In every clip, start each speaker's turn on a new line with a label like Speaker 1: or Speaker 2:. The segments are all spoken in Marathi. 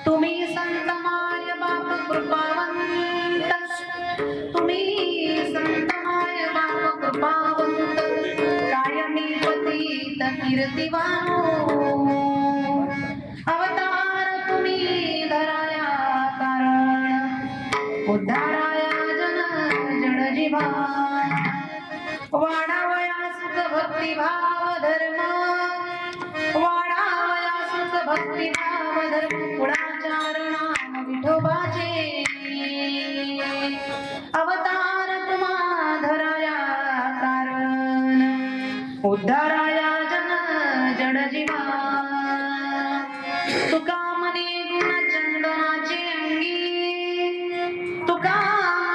Speaker 1: तुम्ही संत माय बाप कृपावंत, तुम्ही संत माय बाप कृपावंत, कायमी पतित कीर्तिवानो, अवतार तुम्ही धराया कारण, उद्धाराया जन जीवन, वाढावया सुख भक्तिभाव धर्म, वाढावया सुख भक्तिभाव धर्म, कुळाचारणा विठोबाचे अवतार तुम्हा धराया कारण, उद्धाराया जड जीवा, तुका मने गुण चंदनाचे अंगी, तुका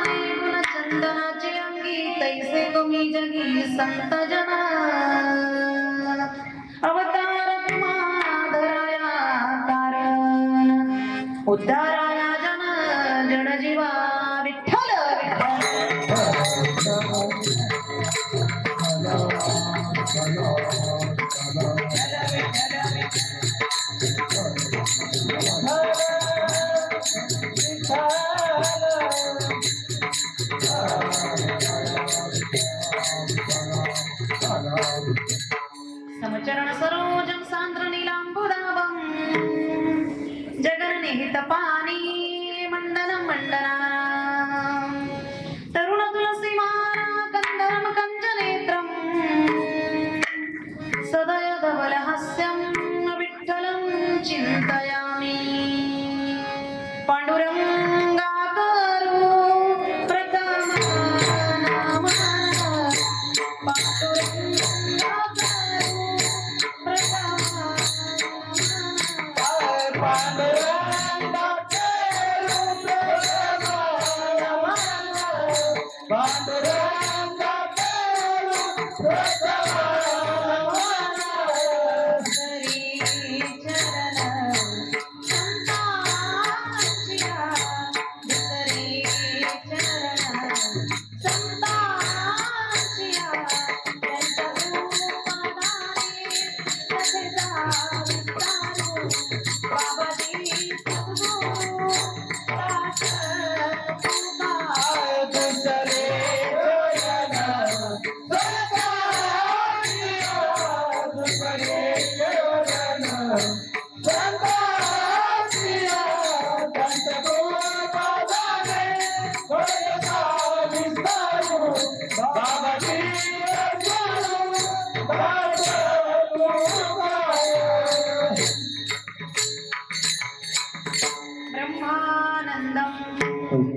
Speaker 1: मने गुण चंदनाचे अंगी, तैसे तुम्ही जगी संत जन, अवतार तुम्हा धराया कारण, उद्धाराया जड जीवा, विठ्ठल समचरण सरोजं सान्द्र नीलाम्बुदाभं, जगन्निहित पानी मंडनं मंडनानां, तरुण तुलसीमाला कन्दरं कञ्जनेत्रं, सदय धवलहास्यं विठ्ठलं चिन्तयामि, पाण्डुरङ्गाकरो प्रथम नाम,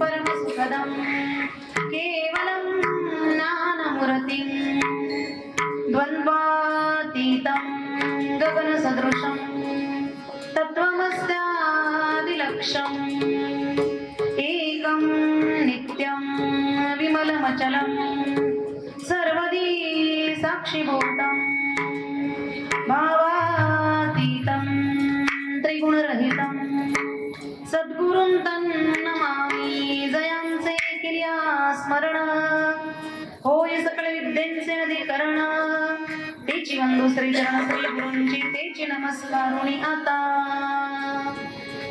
Speaker 1: परमसुखदं केवलं ज्ञानमूर्तिं, द्वन्द्वातीतं गगनसदृशं, तत्त्वमस्यादिलक्ष्यम्, एकं नित्यं विमलमचलं, सर्वदी साक्षिभूतं, भावातीतं त्रिगुणरहितं, सद्गुरुं तन्नमामि, जयांचे केल्या स्मरण, होय सकळ विद्येचे अधिकरण, तेची वंदू श्रीचरण श्री गुरूंची, तेची नमस्कारुणी आता,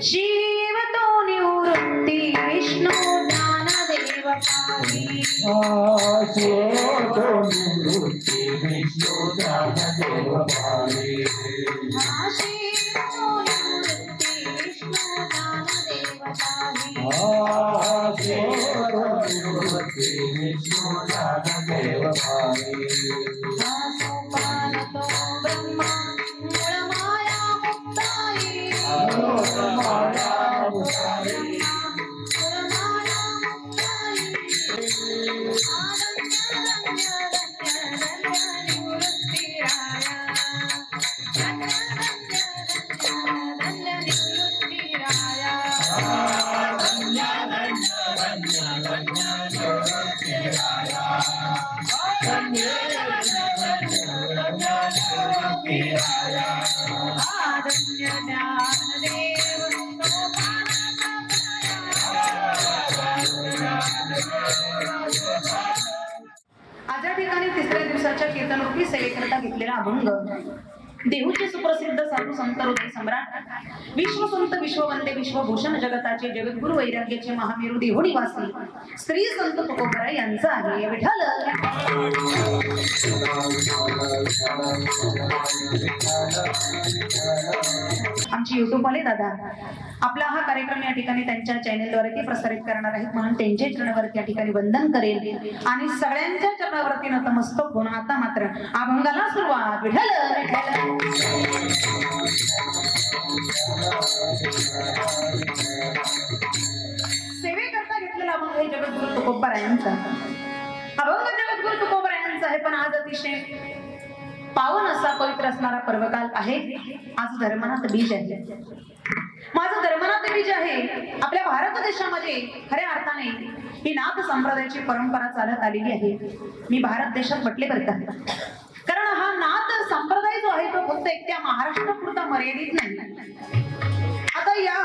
Speaker 1: शिवतो निवृत्ती विष्णू ज्ञानदेव पाही,
Speaker 2: शिवतो निवृत्ती विष्णू ज्ञानदेव पाही,
Speaker 1: शिवतो निवृत्ती विष्णू ज्ञानदेव पाही,
Speaker 2: शिवतो निवृत्ती विष्णू ज्ञानदेव पाही,
Speaker 1: सोपानतो ब्रह्मा मूळमाया मुक्ताई,
Speaker 2: मूळमाया मुक्ताई,
Speaker 1: मूळमाया मुक्ताई, धन्य आजच्या ठिकाणी तिसऱ्या दिवसाच्या कीर्तनरूपी सेवेकरता घेतलेला अभंग देहूचे सुप्रसिद्ध साधू संत हृदय सम्राट विश्वसंत विश्ववंदे विश्वभूषण जगताचे जगद्गुरु वैराग्याचे महामेरू देहू निवासी श्री संत तुकोबराय यांचा आहे. विठ्ठल आमचे युट्यूब वाले दादा आपला हा कार्यक्रम या ठिकाणी त्यांच्या चॅनेलद्वारे ते प्रसारित करणार आहेत म्हणून त्यांच्या चरणावरती या ठिकाणी वंदन करेल आणि सगळ्यांच्या चरणावरती नतमस्तक होऊन आता मात्र अभंगाला सुरुवात. विठ्ठल सेवेकरता घेतलेला अभंग हे जगद्गुरु तुकोबरायांचा अभंग जगद्गुरु तुकोबरायांचा आहे. पण आज अतिशय पावन असा पवित्र असणारा पर्वकाल आहे. आज धर्मनाथ बीज आहे. माझं धर्मनाथ बीज आहे. आपल्या भारत देशामध्ये खऱ्या अर्थाने ही नाथ संप्रदायाची परंपरा चालत आलेली आहे. मी भारत देशात म्हटले बरं का, कारण हा नाथ संप्रदाय जो आहे तो फक्त एकट्या महाराष्ट्रापुरता मर्यादित नाही. आता या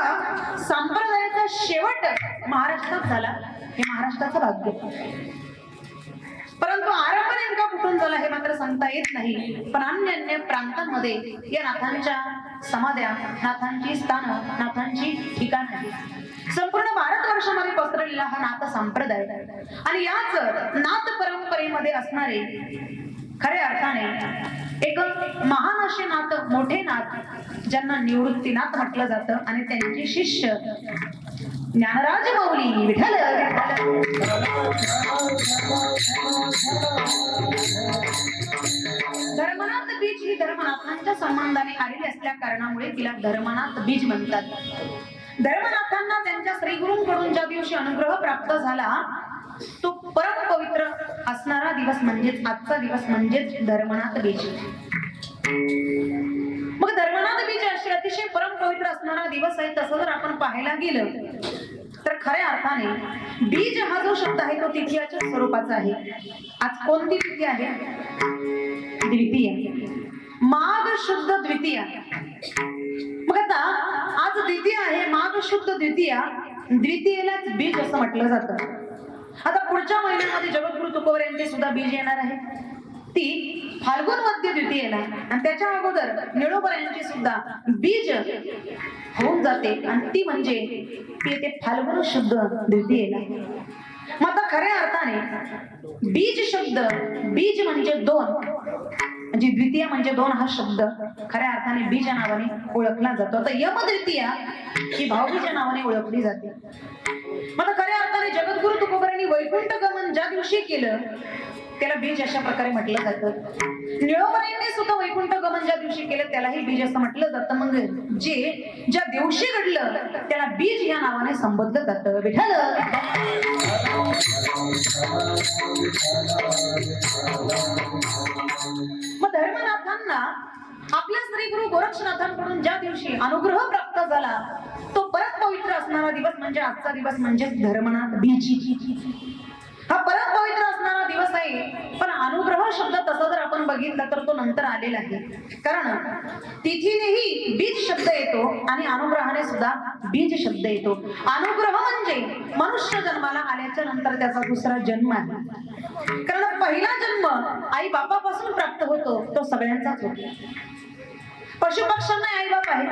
Speaker 1: संप्रदायाचा शेवट महाराष्ट्रात झाला हे महाराष्ट्राचं भाग्य, परंतु आरंभ नेमका कुठून झाला हे मात्र सांगता येत नाही. पण अन्य अन्य प्रांतांमध्ये या नाथांच्या समाध्या, नाथांची स्थानं, नाथांची ठिकाणं आहेत. संपूर्ण भारतवर्षामध्ये पसरलेला हा नाथ संप्रदाय आणि याच नाथ परंपरेमध्ये असणारे खऱ्या अर्थाने एक महान असे नाथ, मोठे नाथ ज्यांना निवृत्तीनाथ म्हटलं जातं आणि त्यांचे शिष्य ज्ञानराज माऊली. विठ्ठल धर्मनाथ बीज ही धर्मनाथांच्या संबंधाने आलेली असल्या कारणामुळे तिला धर्मनाथ बीज म्हणतात. धर्मनाथांना त्यांच्या श्रीगुरूंकडून ज्या दिवशी अनुग्रह प्राप्त झाला तो परम पवित्र असणारा दिवस म्हणजेच आजचा दिवस म्हणजेच धर्मनाथ बीज. मग धर्मनाथ बीज अशी अतिशय परम पवित्र असणारा दिवस आहे. तसं जर आपण पाहायला गेलं तर खऱ्या अर्थाने बीज हा जो शब्द आहे तो तिथीच्या स्वरूपाचा आहे. आज कोणती तिथी आहे? द्वितीय, माघ शुद्ध द्वितीय. मग आता आज द्वितीय आहे, माघ शुद्ध द्वितीय, द्वितीयेलाच बीज असं म्हटलं जातं. आता पुढच्या महिन्यामध्ये जगद्गुरु तुकोबरायांचे सुद्धा बीज येणार आहे. ती फाल्गुन मध्य द्वितीयेला आणि त्याच्या अगोदर निळोबरायांची सुद्धा बीज होऊन जाते आणि ती म्हणजे ती येते फाल्गुन शुद्ध द्वितीयेला. मग आता खऱ्या अर्थाने बीज शब्द, बीज म्हणजे दोन, म्हणजे द्वितीय म्हणजे दोन हा शब्द खऱ्या अर्थाने बीज नावाने ओळखला जातो. आता यम द्वितीया ही भावबीज नावाने ओळखली जाते. मग खऱ्या अर्थाने जगद्गुरु तुकोबरायांनी वैकुंठ गमन ज्या दिवशी केलं त्याला बीज अशा प्रकारे म्हटलं जातं. निळोबरायांनी सुद्धा वैकुंठ गमन ज्या दिवशी केलं त्यालाही बीज असं म्हटलं जातं. मग जे ज्या दिवशी घडलं त्याला बीज या नावाने संबोधलं जातं. विठ्ठल मग धर्मनाथांना आपल्या श्री गुरु गोरक्षनाथांकडून ज्या दिवशी अनुग्रह प्राप्त झाला तो परत पवित्र असणारा दिवस म्हणजे आजचा दिवस म्हणजे धर्मनाथ बीज. हा परत पवित्र असणारा दिवस आहे. पण अनुग्रह शब्द तसा जर आपण बघितला तर तो नंतर आलेला आहे. कारण तिथीनेही बीज शब्द येतो आणि अनुग्रहाने सुद्धा बीज शब्द येतो. अनुग्रह म्हणजे मनुष्य जन्माला आल्याच्या नंतर त्याचा दुसरा जन्म आहे. कारण पहिला जन्म आई बापापासून प्राप्त होतो तो सगळ्यांचाच होतो. पशुपक्ष्यांना आई बाप आहे,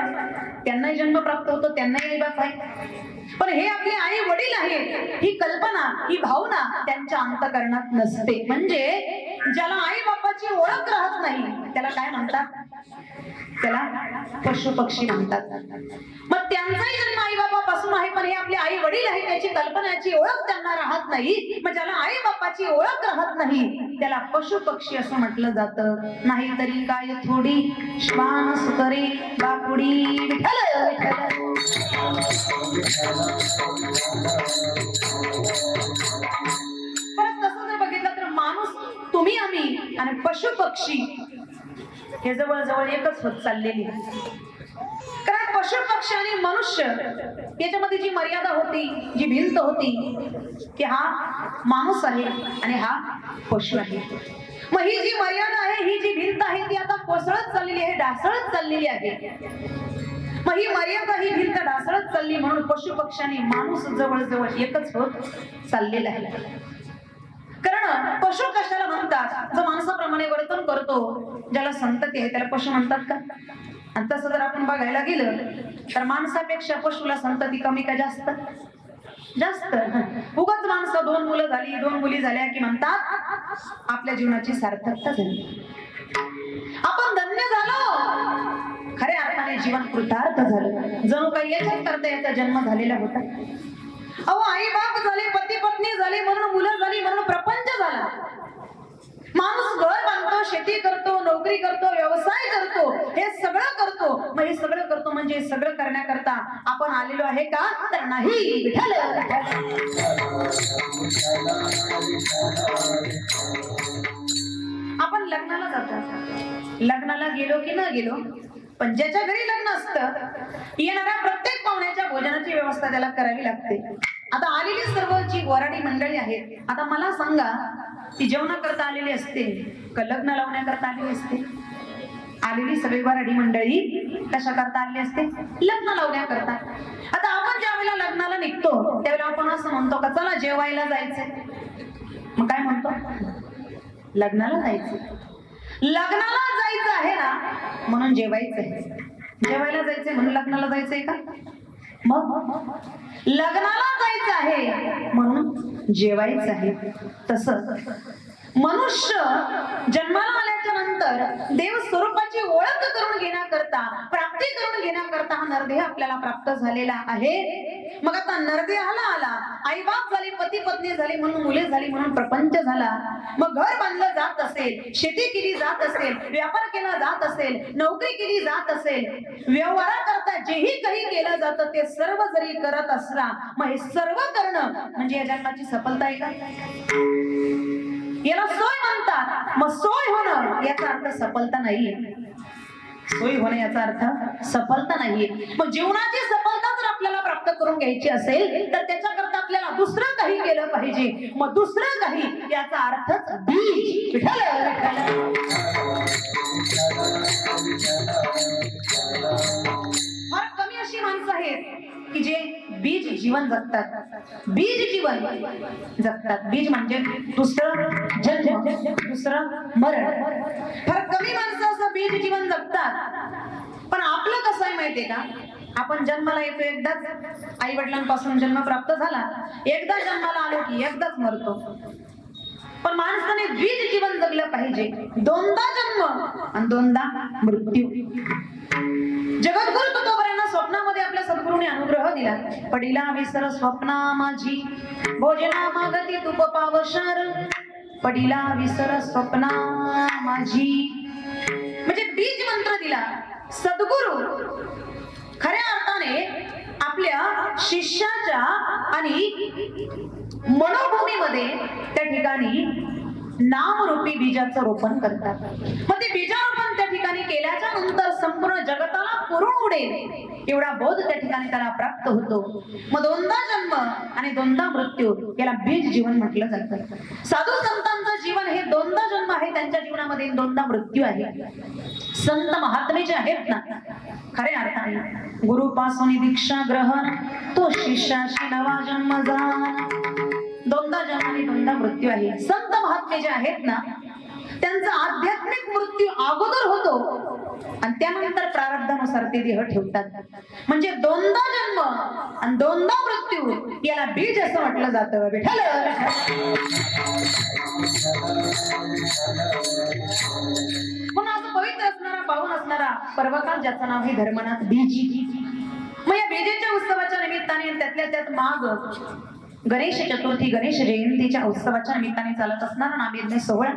Speaker 1: त्यांनाही जन्म प्राप्त होतो, त्यांनाही आई बाप आहे. पण हे आपले आई वडील आहेत ही कल्पना, ही भावना त्यांच्या अंतःकरणात नसते. म्हणजे ज्याला आई बापाची ओळख राहत नाही त्याला काय म्हणतात? त्याला पशु पक्षी म्हणतात. मग त्यांचाही जन्म आई बापापासून आहे पण हे आपले आई वडील आहेत त्याची कल्पनाची ओळख त्यांना राहत नाही. मग ज्याला आई बापाची ओळख राहत नाही त्याला पशु पक्षी असं म्हटलं जातं. नाहीतरी काय थोडी श्वान सुतरे बापुडी. परत तसं जर बघितलं तर माणूस, तुम्ही, आम्ही आणि पशु पक्षी हे जवळ जवळ एकच होत चाललेली. कारण पशु पक्षी आणि मनुष्य याच्यामध्ये जी मर्यादा होती, जी भिंत होती, की हा माणूस आहे आणि हा पशु आहे. मग ही जी मर्यादा आहे, ही जी भिंत आहे, ती आता कोसळत चाललेली आहे, ढासळत चाललेली आहे. मग ही मर्यादा, ही भिंत ढासळत चालली म्हणून पशु पक्षाने माणूस जवळजवळ एकच होत चाललेला आहे. कारण पशु कशाला म्हणतात? जो माणसाप्रमाणे वर्तन करतो, ज्याला संतती आहे, त्याला पशु म्हणतात का? आणि तसं जर आपण बघायला गेलं तर माणसापेक्षा पशुला संतती कमी का जास्त? जास्त. उगाच माणसं 2 मुलं झाली, 2 मुली झाल्या की म्हणतात आपल्या जीवनाची सार्थकता झाली, आपण धन्य झालो. खऱ्या अर्थाने जीवन कृतार्थ झालं. जणू काही याच्याच करता याचा जन्म झालेला होता. अहो, आई बाप झाले, पती पत्नी झाले, म्हणून मुलं झाली, म्हणून प्रपंच झाला. माणूस घर बांधतो, शेती करतो, नोकरी करतो, व्यवसाय करतो, हे सगळं करतो. मग हे सगळं करतो म्हणजे हे सगळं करण्याकरता आपण आलेलो आहे का? तर नाही. विठ्ठल आपण लग्नाला जातो, लग्नाला गेलो की न गेलो, पण ज्याच्या घरी लग्न असतं, येणाऱ्या प्रत्येक पाहुण्याच्या भोजनाची व्यवस्था त्याला करावी लागते. आता आलेली सर्व जी वराडी मंडळी आहेत, आता मला सांगा, ती जेवणाकरता आलेली असते का लग्न लावण्याकरता आलेली असते? आलेली सगळी वराडी मंडळी कशा करता आलेली असते? लग्न लावण्याकरता. आता आपण ज्या वेळेला लग्नाला निघतो त्यावेळेला आपण असं म्हणतो का चला जेवायला जायचंय? मग काय म्हणतो? लग्नाला जायचं. लग्नाला जायचं आहे ना म्हणून जेवायचंय. जेवायला जायचंय म्हणून लग्नाला जायचंय का? मग लग्नाला जायचं आहे म्हणून जेवायचं आहे. तसं मनुष्य जन्माला आल्याच्या नंतर देव स्वरूपाची ओळख करून घेण्याकरता, प्राप्ती करून घेण्याकरता हा नरदेह आपल्याला प्राप्त झालेला आहे. मग आता नरदेहाला आला, आई बाप झाली, पती पत्नी झाली, म्हणून मुले झाली, म्हणून प्रपंच झाला. मग घर बांधलं जात असेल, शेती केली जात असेल, व्यापार केला जात असेल, नोकरी केली जात असेल, व्यवहाराकरता जेही काही केलं जातं ते सर्व जरी करत असला, मग हे सर्व करणं म्हणजे या जन्माची सफलता आहे का? याला सोय म्हणतात. मग सोय होणं याचा अर्थ सफलता नाहीये. सोय होणे याचा अर्थ सफलता नाहीये. मग जीवनाची सफलता जर आपल्याला प्राप्त करून घ्यायची असेल तर त्याच्याकरता आपल्याला दुसरं काही केलं पाहिजे. मग दुसरं काही याचा अर्थच बीज. फार कमी अशी माणसं आहेत की जे बीज जीवन जगतात. बीज जीवन जगतात. बीज म्हणजे दुसरं जन्म, दुसरं मरण. फार कमी माणसं असं बीज जीवन जगतात. पण आपलं कसं आहे माहितीये का? आपण जन्माला येतो एकदाच, आई वडिलांपासून जन्म प्राप्त झाला, एकदा जन्माला आलो की एकदाच मरतो. पण माणसाने बीज जीवन जगलं पाहिजे. 2दा जन्म आणि 2दा मृत्यू. जगद्गुरु तुकोबऱ्यांना स्वप्नामध्ये आपल्या सद्गुरूने अनुग्रह दिला. पडिला विसर स्वप्ना माझी, भोजना मागती तुप पावशर. पडिला विसर स्वप्ना माझी म्हणजे बीज मंत्र दिला. सद्गुरु खऱ्या अर्थाने आपल्या शिष्याच्या आणि मनोभूमीमध्ये त्या ठिकाणी नामरूपी बीजाचं रोपण करतात. मग ते बीजारोपण त्या ठिकाणी केल्याच्या नंतर संपूर्ण जगताला पुरून उडेल एवढा बोध त्या ठिकाणी त्याला प्राप्त होतो. मग 2दा जन्म आणि 2दा मृत्यू याला बीज जीवन म्हटलं जातं. साधू संतांचं जीवन हे 2दा जन्म आहे, त्यांच्या जीवनामध्ये 2दा मृत्यू आहे. संत महात्मे जे आहेत ना, खऱ्या अर्थाने गुरुपासून दीक्षा ग्रहण, तो शिष्याशी नवा जन्म जाण. 2दा जन्म आणि 2दा मृत्यू आहे. संत महात्मे जे आहेत ना, त्यांचा आध्यात्मिक मृत्यू अगोदर होतो आणि त्यानंतर प्रारब्धानुसार ते देह ठेवतात. म्हणजे 2दा जन्म आणि 2दा मृत्यू याला बीज असं म्हटलं जातं. विठ्ठल पण असं पवित्र असणारा, पावन असणारा पर्वकाल ज्याचं नाव आहे धर्मनाथ बीज. मग या बीजेच्या उत्सवाच्या निमित्ताने त्यातल्या त्यात माग गणेश चतुर्थी, गणेश जयंतीच्या उत्सवाच्या निमित्ताने चालत असणारा नामयज्ञ सोहळा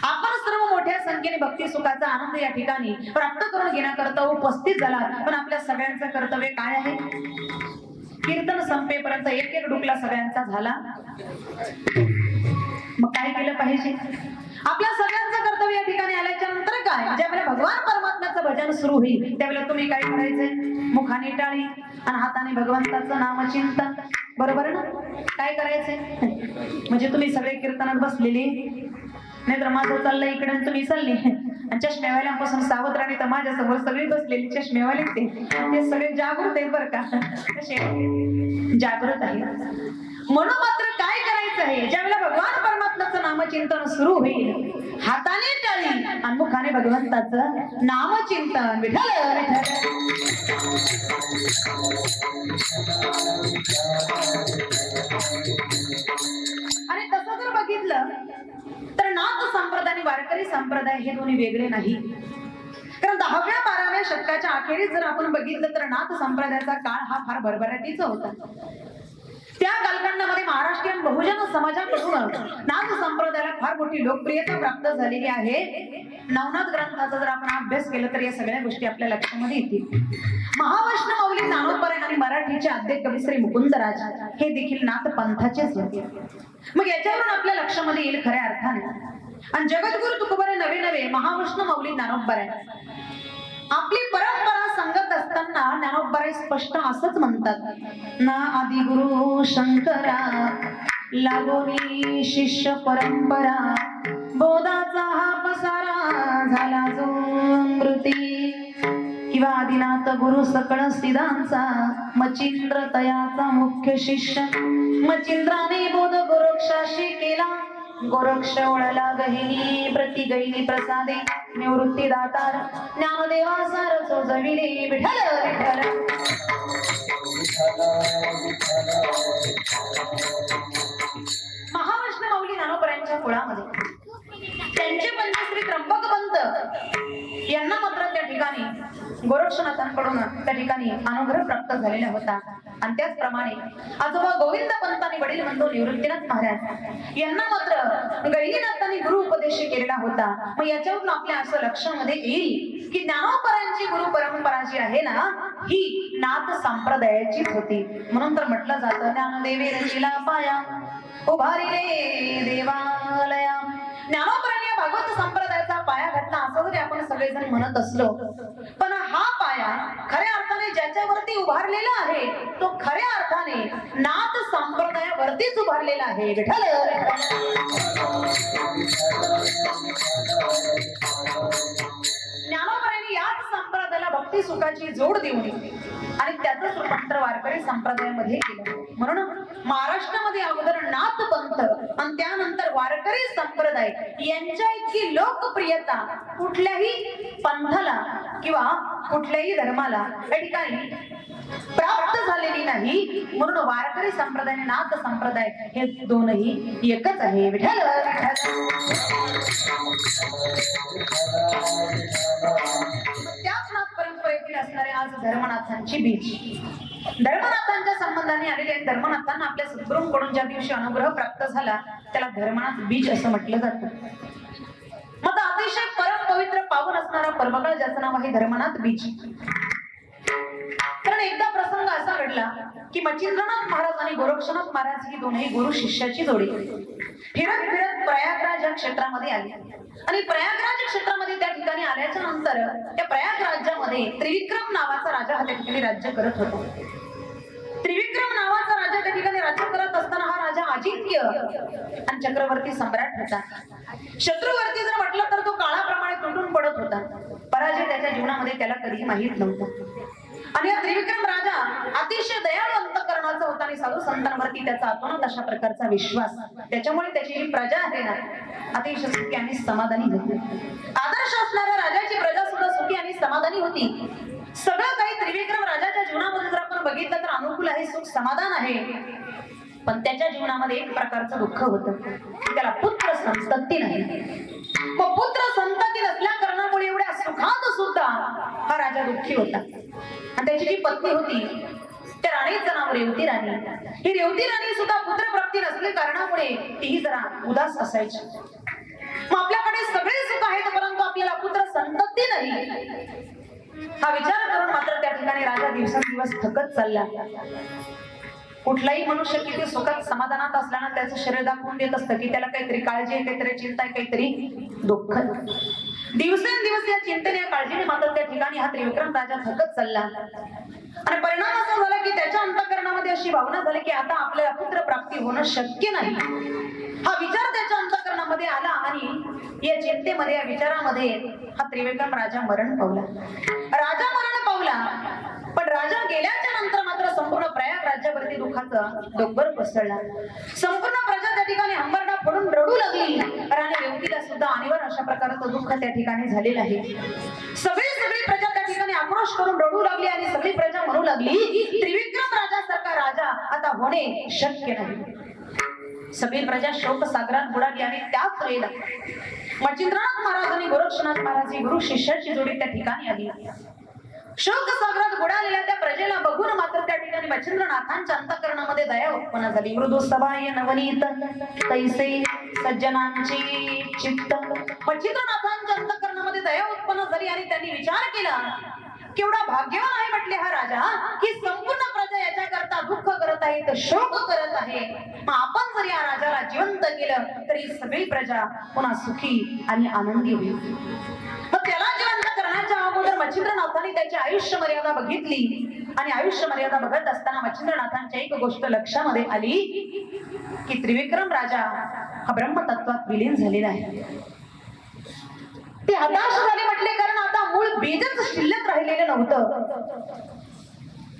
Speaker 1: आपण सर्व मोठ्या संख्येने भक्ती सुखाचा आनंद या ठिकाणी प्राप्त करून घेण्याकरता उपस्थित झाला. पण आपल्या सगळ्यांचं कर्तव्य काय आहे? कीर्तन संपेपर्यंत एक एक डुकला सगळ्यांचा झाला. मग काय केलं पाहिजे? आपल्या सगळ्यांचं कर्तव्य या ठिकाणी आल्याच्या नंतर काय? ज्यावेळेला भगवान परमात्म्याचं भजन सुरू होईल त्यावेळेला तुम्ही काय करायचंय? मुखाने टाळी आणि हाताने भगवंताचं नामचिंतन. बरोबर ना? काय करायचंय? म्हणजे तुम्ही सगळे कीर्तनात बसलेले, नाहीतर माझं चाललंय इकडे आणि तुम्ही चालली. आणि चष्मेवाल्यांपासून सावध राहणे तर माझ्यासमोर सगळी बसलेली चष्मेवाले ते सगळे जागृत आहेत बरं का. कसे जागृत आहे. म्हणून मात्र काय करायचं आहे? ज्यावेळेला भगवान परमात्म्याचं नामचिंतन सुरू होईल, हाताने टाळी आणि मुखाने भगवंताचं नामचिंतन. विठ्ठल विठ्ठल. आणि तसं जर बघितलं तर नाथ संप्रदाय आणि वारकरी संप्रदाय हे दोन्ही वेगळे नाही. कारण 10व्या-12व्या शतकाच्या अखेरीस जर आपण बघितलं तर नाथ संप्रदायाचा काळ हा फार भरभराटीचा होता. त्या कालखंडामध्ये महाराष्ट्रीयन बहुजन समाजाकडून नाथ संप्रदायाला फार मोठी लोकप्रियता प्राप्त झालेली आहे. नवनाथ ग्रंथाचा जर आपण अभ्यास केला तर या सगळ्या गोष्टी आपल्या लक्षामध्ये येतील. महावैष्णव माऊली ज्ञानोबा आणि मराठीचे आद्य कवी श्री मुकुंदराज हे देखील नाथ पंथाचेच होते. मग याच्यावरून आपल्या लक्षामध्ये येईल खऱ्या अर्थाने. आणि जगद्गुरु तुकोबारे नवे नवे महावैष्णव माऊली ज्ञानोबा आपली परंपरा सांगत असताना ज्ञानोबा स्पष्ट असंच म्हणतात, ना आदि गुरु शंकरा लागोनी शिष्य परंपरा, बोधाचा हा पसारा झाला जो अमृती. किंवा आदिनाथ गुरु सकळ सिद्धांचा मचिंद्र तयाचा मुख्य शिष्य, मचिंद्राने बोध गोरक्षाशी केला, गोरक्ष वळला गहिनी प्रति गहिनी प्रसादे, निवृत्ती दातार ज्ञानदेवा सार सोजविले. विठ्ठल विठ्ठल. महावैष्णव माऊली ज्ञानोबरांच्या कुळामध्ये त्यांचे पंचश्री त्र्यंबकपंत यांना मात्र त्या ठिकाणी गोरक्षनाथांकडून त्या ठिकाणी अनुग्रह प्राप्त झालेला होता. आणि त्याचप्रमाणे आजोबा गोविंद पंतांनी वडील म्हणतो निवृत्तीनाथ महाराज यांना मात्र गहिनीनाथांनी गुरु उपदेश केलेला होता. मग याच्यावरून आपल्या असं लक्षामध्ये येईल की ज्ञानोबरांची गुरु परंपरा जी आहे ना ही नाथ संप्रदायाचीच होती. म्हणून तर म्हटलं जातं ज्ञानदेवे रचिला पाया उभारिले देवालया. ज्ञानोबरांनी भागवत संप्रदायाचा पाया घातला असं जरी आपण सगळेजण म्हणत असलो, पण हा पाया खऱ्या अर्थाने ज्याच्यावरती उभारलेला आहे तो खऱ्या अर्थाने नाथ संप्रदायावरतीच उभारलेला आहे. विठ्ठल. ज्ञानोबरांनी याच संप्रदायाला भक्ती सुखाची जोड देऊन आणि त्याच रूपांतर वारकरी संप्रदायामध्ये केलं. म्हणून महाराष्ट्रामध्ये अगोदर नाथ पंथ आणि त्यानंतर वारकरी संप्रदाय यांच्या इतकी लोकप्रियता कुठल्याही पंथाला किंवा कुठल्याही धर्माला या ठिकाणी प्राप्त झालेली नाही. म्हणून वारकरी संप्रदाय आणि नाथ संप्रदाय हे दोनही एकच आहे. विठ्ठल. त्याच नाथ परंपरेतील असणारे आज धर्मनाथांची बीज. धर्मनाथांच्या संबंधाने आलेले धर्मनाथांना आपल्या सद्गुरूंकडून ज्या दिवशी अनुग्रह प्राप्त झाला त्याला धर्मनाथ बीज असं म्हटलं जातं. मग अतिशय परम पवित्र पावन असणारा पर्वकाळ ज्याचं नाव आहे धर्मनाथ बीज. कारण एकदा प्रसंग असा घडला की मचिंद्रनाथ महाराज आणि गोरक्षनाथ महाराज ही दोन्ही गुरु शिष्याची जोडी फिरत फिरत प्रयागराज या क्षेत्रामध्ये आली. आणि प्रयागराज क्षेत्रामध्ये त्या ठिकाणी आल्याच्या नंतर त्या प्रयाग राज्यामध्ये त्रिविक्रम नावाचा राजा हा त्या ठिकाणी राज्य करत होता. त्रिविक्रम नावाचा राजा त्या ठिकाणी राज्य करत असताना हा राजा अजिंक्य आणि चक्रवर्ती सम्राट होता. शत्रूवरती जर म्हटलं तर तो काळाप्रमाणे तुटून पडत होता. पराजय त्याच्या जीवनामध्ये त्याला कधीही माहीत नव्हता. आणि हा त्रिविक्रम राजा अतिशय दयाळू अंतःकरणाचा होता आणि साधू संतांवरती त्याचा अतोनात अशा प्रकारचा विश्वास. त्याच्यामुळे त्याची जी प्रजा आहे ना अतिशय सुखी आणि समाधानी होती. आदर्श असणाऱ्या राजाची प्रजा सुद्धा सुखी आणि समाधानी होती. सगळं काही त्रिविक्रम राजाच्या जीवनामध्ये जर आपण बघितलं तर अनुकूल आहे, सुख समाधान आहे. पण त्याच्या जीवनामध्ये एक प्रकारचं दुःख होतं, त्याला पुत्र संतती नाही. मग पुत्र संतती नसल्या कारणामुळे एवढ्या सुखात सुद्धा हा राजा दुःखी होता. आणि त्याची जी पत्नी होती त्या राणीचं नाव रेवती राणी. ही रेवती राणी सुद्धा पुत्रप्राप्ती नसल्या कारणामुळे तीही जरा उदास असायची. मग आपल्याकडे सगळे सुख आहेत परंतु आपल्याला पुत्र संतती नाही हा विचार करून मात्र त्या ठिकाणी राजा दिवसेंदिवस थकत चालला. कुठलाही मनुष्य किती सुखात समाधानात असल्यानं त्याचं शरीर दाखवून देत असतं की त्याला काहीतरी काळजी आहे, काहीतरी चिंता आहे, काहीतरी दुःख. दिवसेंदिवस या चिंतेने या काळजीने मात्र त्या ठिकाणी हा त्रिविक्रम राजा थकत चालला आणि परिणाम असा झाला की त्याच्या अंतःकरणामध्ये अशी भावना झाली की आता आपल्याला पुत्र प्राप्ती होणं शक्य नाही. हा विचार त्याच्या अंतःकरणामध्ये आला आणि या चिंतेमध्ये या विचारामध्ये हा त्रिविक्रम राजा मरण पावला. राजा मरण पावला पण राजा गेल्याच्या नंतर मात्र संपूर्ण प्रयाग राज्यावरती दुःखाचं डोंगर कोसळला. संपूर्ण प्रजा त्या ठिकाणी हंबरडा फोडून रडू लागली. राणी रेवतीला सुद्धा आणीवर अशा प्रकारचं दुःख त्या ठिकाणी झालेलं आहे. सगळी प्रजा त्या ठिकाणी आक्रोश करून रडू लागली आणि सगळी प्रजा म्हणू लागली त्रिविक्रम राजासारखा राजा आता होणे शक्य नाही. सगळी प्रजा शोक सागरात बुडाली आणि त्याच वेळेला मच्छिंद्रनाथ महाराज आणि गोरक्षनाथ महाराज ही गुरु शिष्याची जोडी त्या ठिकाणी आली. शोक सागरात बुडालेल्या त्या प्रजेला बघून मात्र त्या ठिकाणी मच्छिंद्रनाथांच्या अंतःकरणामध्ये दया उत्पन्न झाली. मृदू सभाय नवनीत तैसे सज्जनांची चित्त. मच्छिंद्रनाथांच्या अंतःकरणामध्ये दया उत्पन्न झाली आणि त्यांनी विचार केला केवढा भाग्यवान आहे म्हटले हा राजा की संपूर्ण प्रजा याच्या करता दुःख करत आहे तर शोक करत आहे. मग आपण जर या राजाला जिवंत केलं तरी सगळी प्रजा पुन्हा सुखी आणि आनंदी होईल. मग त्याला जिवंत करण्याच्या अगोदर मच्छिंद्रनाथांनी त्याची आयुष्य मर्यादा बघितली आणि आयुष्य मर्यादा बघत असताना मच्छिंद्रनाथांच्या एक गोष्ट लक्षामध्ये आली की त्रिविक्रम राजा हा ब्रह्मतत्वात विलीन झालेला आहे. ते हताश झाले म्हटले कारण आता मूळ बीजच शिल्लक राहिलेलं नव्हतं.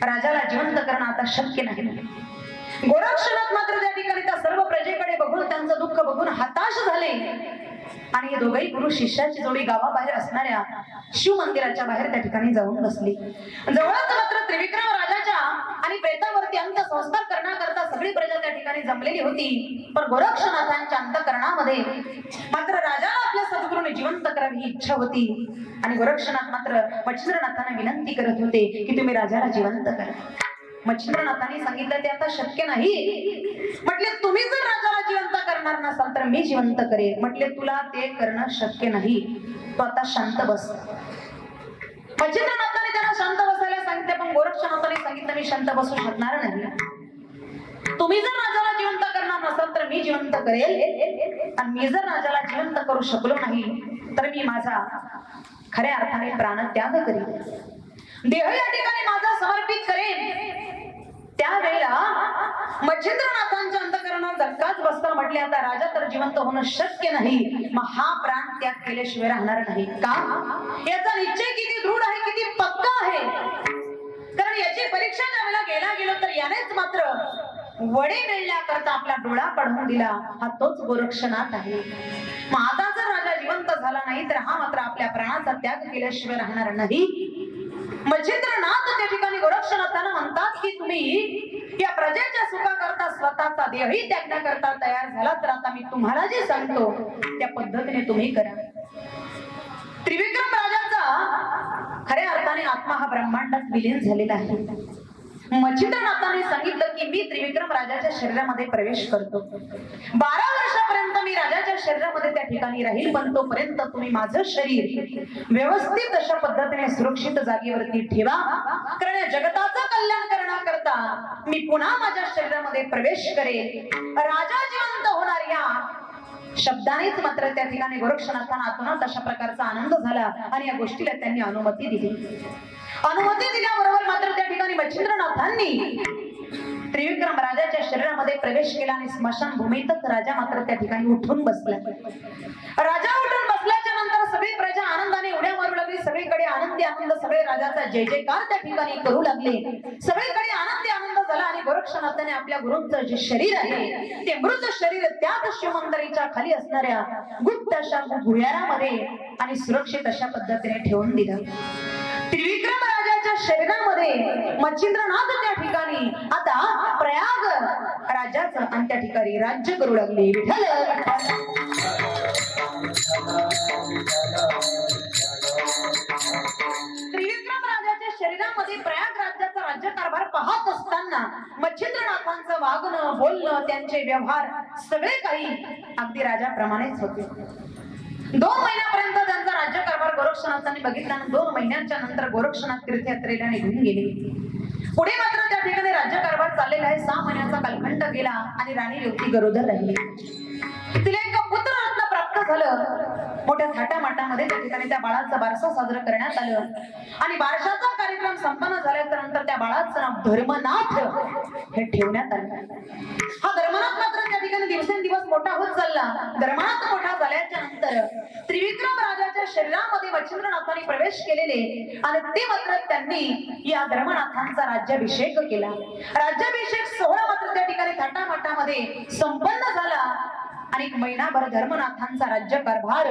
Speaker 1: राजाला जिवंत करणं आता शक्य नाही. गोरक्षनाथ मात्र त्या ठिकाणी त्या सर्व प्रजेकडे बघून त्यांचं दुःख बघून हताश झाले आणि हे दोघही गुरु शिष्याची जोडी गावाबाहेर असणाऱ्या शिव मंदिराच्या बाहेर त्या ठिकाणी जाऊन बसली. जवळच मात्र त्रिविक्रम राजाच्या आणि प्रेतावरती अंत्यसंस्कार करण्याकरता सगळी प्रजा त्या ठिकाणी जमलेली होती. पण गोरक्षनाथांच्या अंतःकरणामध्ये मात्र राजाला आपल्या सद्गुरूने जिवंत करावी ही इच्छा होती आणि गोरक्षनाथ मात्र मच्छिंद्रनाथांना विनंती करत होते की तुम्ही राजाला जिवंत करा. मच्छिंद्रनाथांनी सांगितलं ते आता शक्य नाही. म्हटले तुम्ही जर राजाला जिवंत करणार नसाल तर मी जिवंत करेन. म्हटले तुला ते करणं शक्य नाही, तू आता शांत बस. मच्छिंद्रनाथांनी त्यांना शांत बसायला सांगितले पण गोरक्षनाथांनी सांगितलं मी शांत बसू शकणार नाही. तुम्ही जर राजाला जिवंत करणार नसाल तर मी जिवंत करेल आणि मी जर राजाला जिवंत करू शकलो नाही तर मी माझा खऱ्या अर्थाने प्राणत्याग करेन, देह या ठिकाणी माझा समर्पित करेन. त्यावेळेला मच्छिंद्रनाथांच्या अंतःकरणात धक्काच बसता. म्हटले आता राजा तर जिवंत होणं शक्य नाही, मग हा प्राण त्याग केल्याशिवाय राहणार नाही का? याचा निश्चय किती दृढ आहे, किती पक्का आहे. कारण याची परीक्षा ज्यावेळेला गेलो तर यानेच मात्र वडे मिळण्याकरता आपला डोळा पडवून दिला. हा तोच गोरक्षनाथ आहे. मग आता जर राजा जिवंत झाला नाही तर हा मात्र आपल्या प्राणाचा त्याग केल्याशिवाय राहणार नाही. मच्छिंद्रनाथ त्या ठिकाणी गोरक्षनाथांना म्हणतात की तुम्ही या प्रजेच्या सुखाकरता स्वतःचा देहही त्यागण्याकरता तयार झाला तर आता मी तुम्हाला जे सांगतो त्या पद्धतीने तुम्ही करा. त्रिविक्रम राजाचा खऱ्या अर्थाने आत्मा हा ब्रह्मांडात विलीन झालेला आहे. मच्छिंद्रनाथांनी सांगितलं की मी त्रिविक्रम राजाच्या शरीरामध्ये प्रवेश करतो. 12 वर्षापर्यंत मी राजाच्या शरीरामध्ये त्या ठिकाणी राहील पण तोपर्यंत तुम्ही माझं शरीर व्यवस्थित अशा पद्धतीने सुरक्षित जागेवरती ठेवा. कारण या जगताचं कल्याण करण्याकरता मी पुन्हा माझ्या शरीरामध्ये प्रवेश करेल. राजा जिवंत होणार या शब्दानेच मात्र त्या ठिकाणी गोरक्षनाथांना आतोनात अशा प्रकारचा आनंद झाला आणि या गोष्टीला त्यांनी अनुमती दिली. अनुमती दिल्याबरोबर मात्र त्या ठिकाणी मच्छिंद्रनाथांनी त्रिविक्रम राजाच्या शरीरामध्ये प्रवेश केला आणि स्मशानभूमीतच राजा मात्र त्या ठिकाणी उठून बसला. राजा उठून बसल्याच्या नंतर सगळी प्रजा आनंदाने उड्या मारू लागली. सगळीकडे आनंदी आनंद, सगळे राजाचा जय जयकार त्या ठिकाणी करू लागले. सगळीकडे आनंदी आनंद झाला आणि गोरक्षनाथाने आपल्या गुरूंचं जे शरीर आहे ते मृत शरीर त्याच शिवमंदिराच्या खाली असणाऱ्या गुप्त अशा भुयारामध्ये आणि सुरक्षित अशा पद्धतीने ठेवून दिलं. त्रिविक्रम राजाच्या शरीरामध्ये मच्छिंद्रनाथ त्या ठिकाणी आता प्रयाग राजाचं आणि त्या ठिकाणी राज्य करू लागले. विठ्ठल त्रिविक्रम राजाच्या शरीरामध्ये प्रयाग राज्याचा राज्यकारभार पाहत असताना मच्छिंद्रनाथांचं वागणं, बोलणं, त्यांचे व्यवहार सगळे काही अगदी राजाप्रमाणेच होते. 2 महिन्यापर्यंत त्यांचा राज्यकारभार गोरक्षनाथांनी बघितला आणि 2 महिन्यांच्या नंतर गोरक्षनाथ तीर्थयात्रेला निघून गेले. पुढे मात्र त्या ठिकाणी राज्यकारभार चाललेला आहे. 6 महिन्याचा कालखंड गेला आणि राणी रेवती गरोदर राहिली. तिला एक पुत्ररत्न प्राप्त झालं. मोठ्या थाटामाटामध्ये त्या ठिकाणी त्या बाळाचा बारसा साजरा करण्यात आलं आणि बारशाचा कार्यक्रम संपन्न झाल्याच्या नंतर त्या बाळाचं नाव धर्मनाथ हे ठेवण्यात आलं. हा धर्मनाथ मात्र त्या ठिकाणी दिवसेंदिवस मोठा होत चालला. धर्मनाथ मोठा झाल्याच्या नंतर त्रिविक्रम राजाच्या शरीरामध्ये मच्छिंद्रनाथांनी प्रवेश केलेले आणि ते मात्र त्यांनी या धर्मनाथांचा राज्याभिषेक केला. राज्याभिषेक सोहळा मात्र त्या ठिकाणी थाटामाटामध्ये संपन्न झाला आणि महिनाभर धर्मनाथांचा राज्यकारभार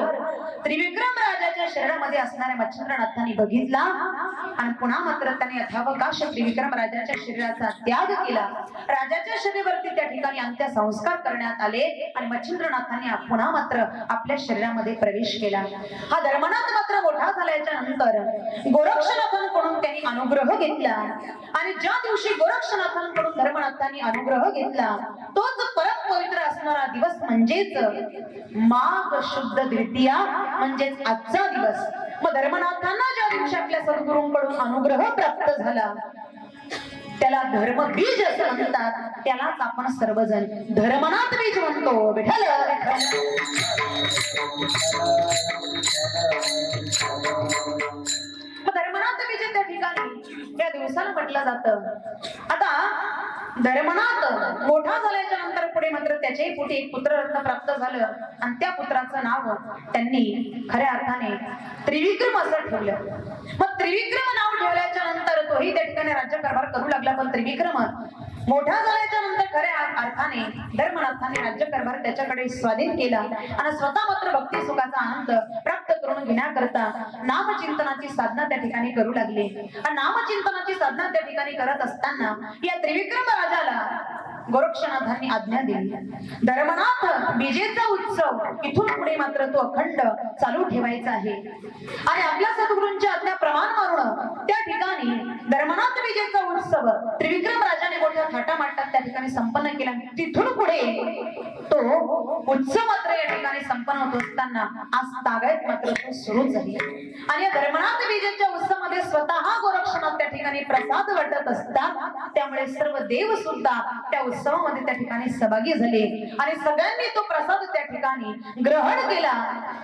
Speaker 1: त्रिविक्रम राजाच्या शरीरामध्ये असणाऱ्या मच्छिंद्रनाथांनी बघितला आणि पुन्हा मात्र त्यांनी यथावकाश त्रिविक्रम राजाच्या शरीराचा त्याग केला. राजाच्या शरीरावरती त्या ठिकाणी अंत्यसंस्कार करण्यात आले आणि मच्छिंद्रनाथांनी पुन्हा मात्र आपल्या शरीरामध्ये प्रवेश केला. हा धर्मनाथ मात्र मोठा झाल्याच्या नंतर गोरक्षनाथांकडून त्यांनी अनुग्रह घेतला आणि ज्या दिवशी गोरक्षनाथांकडून धर्मनाथांनी अनुग्रह घेतला तोच परम पवित्र असणारा दिवस म्हणजेच माघ शुद्ध द्वितीया म्हणजेच आजचा दिवस. मग धर्मनाथांना ज्या दिवशी आपल्या सद्गुरूंकडून अनुग्रह प्राप्त झाला त्याला धर्मबीज असं म्हणतात. त्यालाच आपण सर्वजण धर्मनाथ बीज म्हणतो. विठ्ठल धर्मनाथ बीज त्या ठिकाणी या दिवसाला म्हटलं जातं. आता धर्मनाथ मोठा झाल्याच्या नंतर पुढे मात्र त्याच्याही पोटी एक पुत्ररत्न प्राप्त झालं आणि त्या पुत्राचं नाव त्यांनी खऱ्या अर्थाने त्रिविक्रम असं ठेवलं. मग त्रिविक्रम नाव ठेवल्याच्या नंतर तोही त्या ठिकाणी राज्यकारभार करू लागला. पण त्रिविक्रम मोठा झाल्याच्या नंतर खऱ्या अर्थाने धर्मनाथाने राज्यकारभार त्याच्याकडे स्वाधीन केला आणि स्वतः मात्र भक्ती सुखाचा आनंद प्राप्त करून घेण्याकरता नामचिंतनाची साधना त्या ठिकाणी करू लागले. आणि नामचिंतनाची साधना त्या ठिकाणी करत असताना या त्रिविक्रम राजाला गोरक्षनाथांनी आज्ञा दिली. धर्मनाथ बीजेचा उत्सव इथून पुढे मात्र तो अखंड चालू ठेवायचा आहे आणि आपल्या सद्गुरूंच्या आज्ञा प्रमाण मारून त्या ठिकाणी धर्मनाथ बीजेचा उत्सव त्रिविक्रम राजाने मोठ्या थाटामाटात त्या ठिकाणी संपन्न केला. तिथून पुढे तो उत्सव मात्र या ठिकाणी संपन्न होत असताना आज तागायत मात्र तो सुरूच आहे. आणि या धर्मनाथ बीजेच्या उत्सवामध्ये स्वतः गोरक्षनाथ त्या ठिकाणी प्रसाद वाटत असतात. त्यामुळे सर्व देव सुद्धा त्या उत्सवामध्ये त्या ठिकाणी सहभागी झाले आणि सगळ्यांनी तो प्रसाद त्या ठिकाणी ग्रहण केला.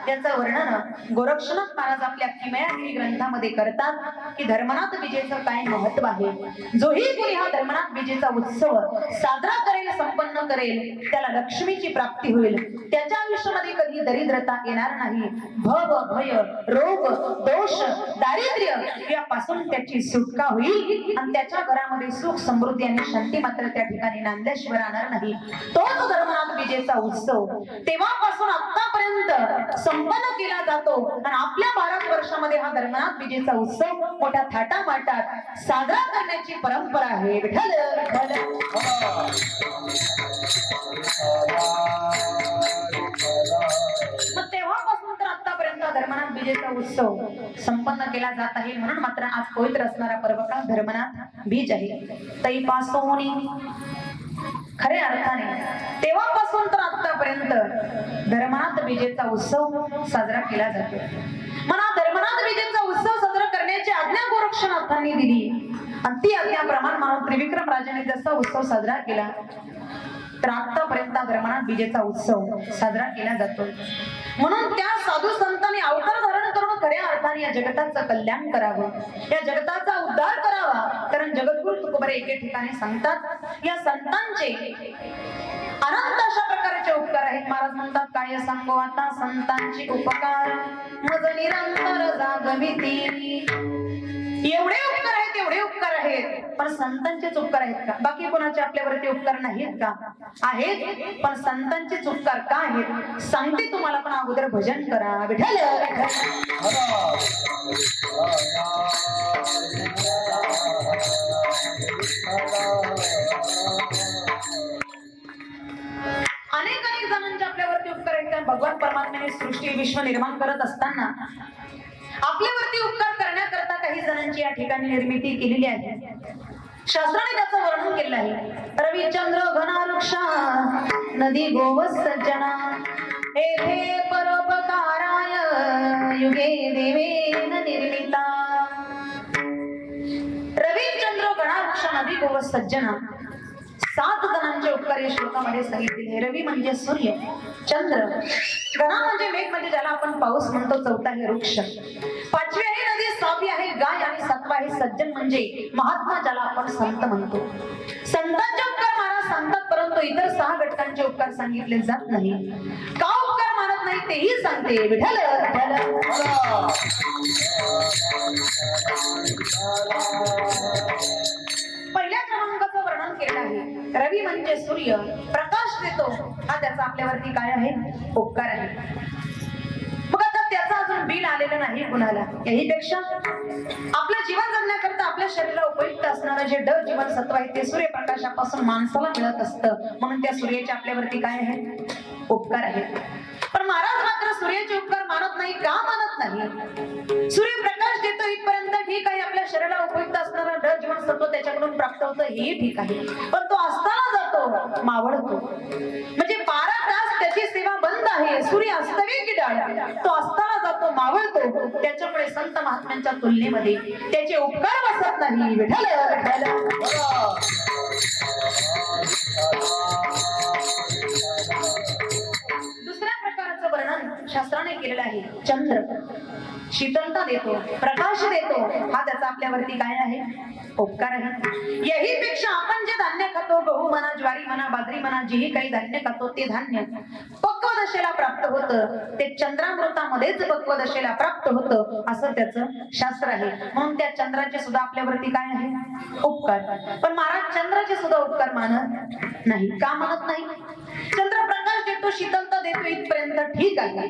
Speaker 1: याचं वर्णन गोरक्षनाथ महाराज आपल्या किमयागिरी ग्रंथामध्ये करतात की धर्मनाथ बीजेचं काय महत्व आहे. जोही कोणी हा धर्मनाथ बीजेचा उत्सव साजरा करेल संपन्न करेल त्याला लक्ष्मीची प्राप्ती होईल. त्याच्या आयुष्यामध्ये कधी दरिद्रता येणार नाही. भव भय रोग दोष दारिद्र्य यापासून त्याची सुटका होईल आणि त्याच्या घरामध्ये सुख समृद्धी आणि शांती मात्र त्या ठिकाणी नांदल्याशिवाय राहणार नाही. तोच धर्मनाथ बीजेचा उत्सव तेव्हापासून आतापर्यंत संपन्न केला जातो आणि आपल्या भारत वर्षामध्ये हा धर्मनाथ बीजेचा उत्सव मोठ्या थाटामाटात साजरा करण्याची परंपरा आहे. विठ्ठल मग तेव्हापासून तर आतापर्यंत धर्मनाथ बीजेचा उत्सव संपन्न केला जात आहे. म्हणून मात्र आज पवित्र असणारा पर्वकाळ धर्मनाथ बीज आहे. तैपासून खऱ्या अर्थाने तेव्हापासून तर आतापर्यंत धर्मनाथ बीजेचा उत्सव साजरा केला जातो. म्हणा धर्मनाथ बीजेचा उत्सव साजरा करण्याची आज्ञा गोरक्षनाथांनी दिली आणि ती आज्ञा प्रमाण मानून त्रिविक्रम राजाने जसा उत्सव साजरा केला तर आतापर्यंत धर्मनाथ बीजेचा उत्सव साजरा केला जातो. म्हणून त्या साधू संतांनी अवतार धारण करून खऱ्या अर्थाने या जगताचं कल्याण करावं, या जगताचा उद्धार करावा. कारण जगद्गुरु तुकोबारे एके ठिकाणी सांगतात या संतांचे अनंत अशा प्रकारचे उपकार आहेत. महाराज म्हणतात काय सांगो आता संतांची उपकार मज निरंतर जागविती. एवढे उपकार आहेत एवढे उपकार आहेत पण संतांचेच उपकार आहेत का? बाकी कोणाचे आपल्यावरती उपकार नाहीत का? आहेत पण संतांचेच उपकार का आहेत सांगते तुम्हाला. पण अगोदर भजन करा. विठ्ठल अनेक जणांचे आपल्यावरती उपकार आहेत. भगवान परमात्म्याने सृष्टी विश्व निर्माण करत असताना आपल्यावरती उपकार करण्याकरता काही जणांची या ठिकाणी निर्मिती केलेली आहे. शास्त्राने त्याचं वर्णन केलेलं आहे. रविचंद्र घनावृक्षा नदी गोवस सज्जना येथे परोपकाराय युगे देवेन निर्मिता. रविचंद्र घनावृक्षा नदी गोवस सज्जना 7 जणांचे उपकार या श्लोकामध्ये सांगितलेले. रवी म्हणजे सूर्य, चंद्र, गणा म्हणजे मेघ म्हणजे ज्याला आपण पाऊस म्हणतो, चौथा आहे वृक्ष, पाचवी आहे नदी, सहावी आहे गाय आणि सातवा आहे सज्जन म्हणजे महात्मा ज्याला आपण संत म्हणतो. संतांचे उपकार महाराज सांगतात, परंतु इतर 6 घटकांचे उपकार सांगितले जात नाही. का उपकार मानत नाही तेही सांगते. विठ्ठल पहिल्या क्रमांकाचं वर्णन केलं आहे. रवी म्हणजे सूर्य, प्रकाश देतो, हा त्याचा आपल्यावरती काय आहे? उपकार आहे. मग आता त्याचा अजून बिल आलेलं नाही कुणाला. याहीपेक्षा आपलं जीवन जगण्याकरता आपल्या शरीराला उपयुक्त असणारं जे ड जीवनसत्व आहे ते सूर्यप्रकाशापासून माणसाला मिळत असतं, म्हणून त्या सूर्याचे आपल्यावरती काय आहे? उपकार आहे. पण महाराज मात्र सूर्याचे उपकार मानत नाही. का मानत नाही? सूर्यप्रकाश देतो इथपर्यंत ठीक आहे, आपल्या शरीराला उपयुक्त असणारं ड जीवनसत्व त्याच्याकडून प्राप्त होतं हे ठीक आहे, पण तो असताना जातो मावळतो. म्हणजे 12 तास त्याची सेवा बंद आहे. सूर्य अस्तवे की डाळ, तो असताना जातो मावळतो. त्याच्यामुळे संत महात्म्यांच्या तुलनेमध्ये त्याचे उपकार बसत नाही. विठ्ठल दुसऱ्या प्रकारचं वर्णन शास्त्राने केलेलं आहे. चंद्र शीतलता देतो, प्रकाश देतो, हा त्याचा आपल्यावरती काय आहे? उपकार आहे. याही पेक्षा आपण जे धान्य खातो, गहू म्हणा, ज्वारी म्हणा, बाजरी म्हणा, जेही काही धान्य खातो ते धान्य पक्व दशेला प्राप्त होतं. ते चंद्रामृतामध्येच पक्व दशेला प्राप्त होतं, असं त्याचं शास्त्र आहे. म्हणून त्या चंद्राचे सुद्धा आपल्यावरती काय आहे? उपकार. पण महाराज चंद्राचे सुद्धा उपकार मानत नाही. का मानत नाही? चंद्र प्रकाश देतो, शीतलता देतो इथपर्यंत ठीक आहे,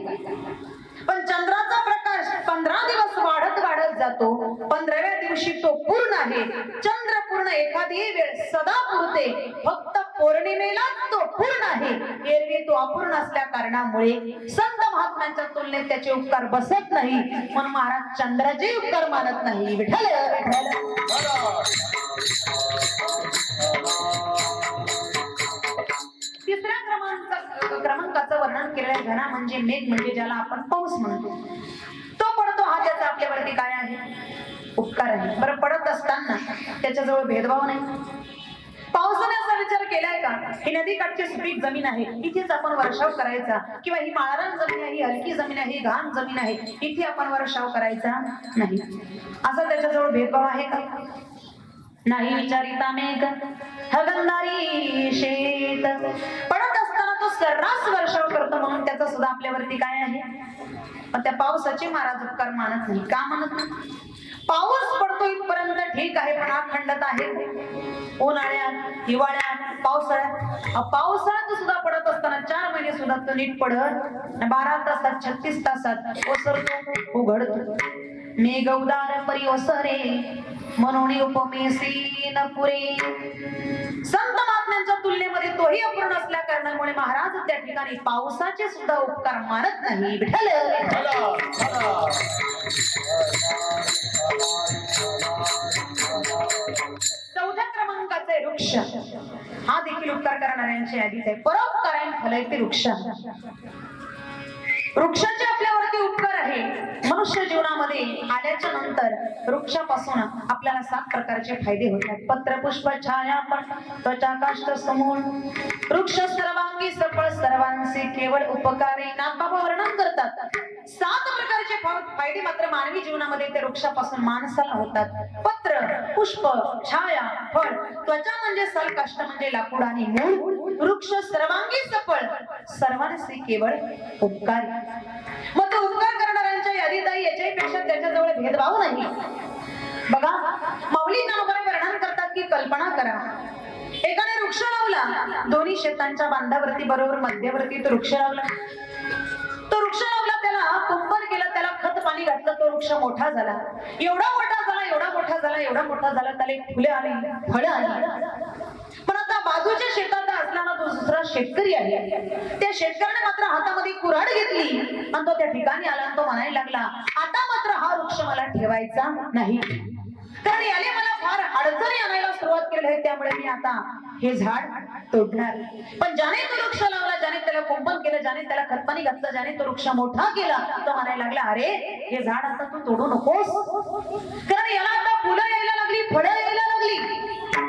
Speaker 1: पण चंद्राचा प्रकाश 15 दिवस वाढत वाढत जातो. 15व्या दिवशी तो पूर्ण आहे. चंद्र पूर्ण एखादी वेळ सदा पुरते, फक्त पौर्णिमेला तो पूर्ण आहे. एरवी तो अपूर्ण असल्या कारणामुळे संत महात्म्यांच्या तुलनेत त्याचे उपकार बसत नाही, म्हणून महाराज चंद्राचे उपकार मानत नाही. विठ्ठल तिसऱ्या क्रमांकाचं वर्णन केलेलं घना म्हणजे मेघ म्हणजे ज्याला आपण पाऊस म्हणतो, तो पडतो, हा त्याचा आपल्यावरती काय आहे? उपकार आहे. बरं, पडत असताना त्याच्याजवळ भेदभाव नाही. पावसाने असा विचार केलाय का ही नदी काठची सुपीक जमीन आहे, इथेच आपण वर्षाव करायचा, किंवा ही माळरान जमीन आहे, ही हलकी जमीन आहे, ही घाण जमीन आहे, इथे आपण वर्षाव करायचा नाही, असा त्याच्याजवळ भेदभाव आहे का? नाही विचारिता मेघ हगंदारी शेत. पडत असताना तो सर्रास वर्षाव करतो, म्हणून त्याचा सुद्धा आपल्यावरती काय आहे? पण त्या पावसाचे महाराज उपकार मानत नाही. का मानत नाही? पाऊस पडतो इथपर्यंत ठीक आहे, पण अखंडता आहे. उन्हाळ्यात, हिवाळ्यात, पावसाळ्यात. पावसाळ्यात सुद्धा पडत असताना 4 महिने सुद्धा तो नीट पडत, 12 तासात 36 तासात ओसरतो, उघडतो. मेघ उदार परी ओसरे, म्हणून उपमेसी न पुरे. संत महात्म्यांच्या तुलनेमध्ये तोही अपूर्ण असल्या कारणामुळे महाराज त्या ठिकाणी पावसाचे सुद्धा उपकार मानत नाही. विठ्ठल चौथ्या क्रमांकाचे वृक्ष, हा देखील उपकार करणाऱ्यांची यादीच आहे. परोपकारायण फलयते वृक्ष. वृक्षाचे आपल्यावरती उपकार आहे. मनुष्य जीवनामध्ये आल्याच्या नंतर वृक्षापासून आपल्याला 7 प्रकारचे फायदे होतात. पत्र, पुष्प, छाया, त्वचा, काष्ठ, समूळ. वृक्ष सर्वांगी सफळ, सर्वांचे केवळ उपकारी. नाथबाबा वर्णन करतात 7 प्रकारचे फायदे मात्र मानवी जीवनामध्ये त्या वृक्षापासून माणसाला होतात. पत्र, पुष्प, छाया, फळ, त्वचा म्हणजे सल, काष्ठ म्हणजे लाकूड आणि मूळ. वृक्ष सर्वांगी सफळ, सर्वांचे केवळ उपकारी. मग तो उपकार करणाऱ्यांच्या यादीत आहे. याच्यापेक्षा त्याच्याजवळ भेदभाव नाही. बघा, माऊली ज्ञानोबा वर्णन करतात की कल्पना करा, एकाने वृक्ष लावला, दोन्ही शेतांच्या बांधावरती बरोबर मध्यवर्ती तो वृक्ष लावला. तो वृक्ष लावला, त्याला कुंपण केलं, त्याला खत पाणी घातलं, तो वृक्ष मोठा झाला. एवढा मोठा झाला, एवढा मोठा झाला, एवढा मोठा झाला, त्याला फुले आली, फळं आली. पण आता बाजूच्या शेतात असताना तो दुसरा शेतकरी आहे. त्या शेतकऱ्याने मात्र हातामध्ये कुऱ्हाड घेतली आणि तो त्या ठिकाणी आला आणि तो म्हणायला लागला, आता मात्र हा वृक्ष मला ठेवायचा नाही, कारण याने मला फार अडचणी आणायला सुरुवात केली आहे, त्यामुळे मी आता हे झाड तोडणार. पण ज्याने तो वृक्ष लावला, ज्याने त्याला कुंपण केलं, ज्याने त्याला खतपाणी घातलं, ज्याने तो वृक्ष मोठा केला, तो म्हणायला लागला, अरे हे झाड आता तू तोडू नकोस, कारण याला आता फुलं यायला लागली, फळं यायला लागली.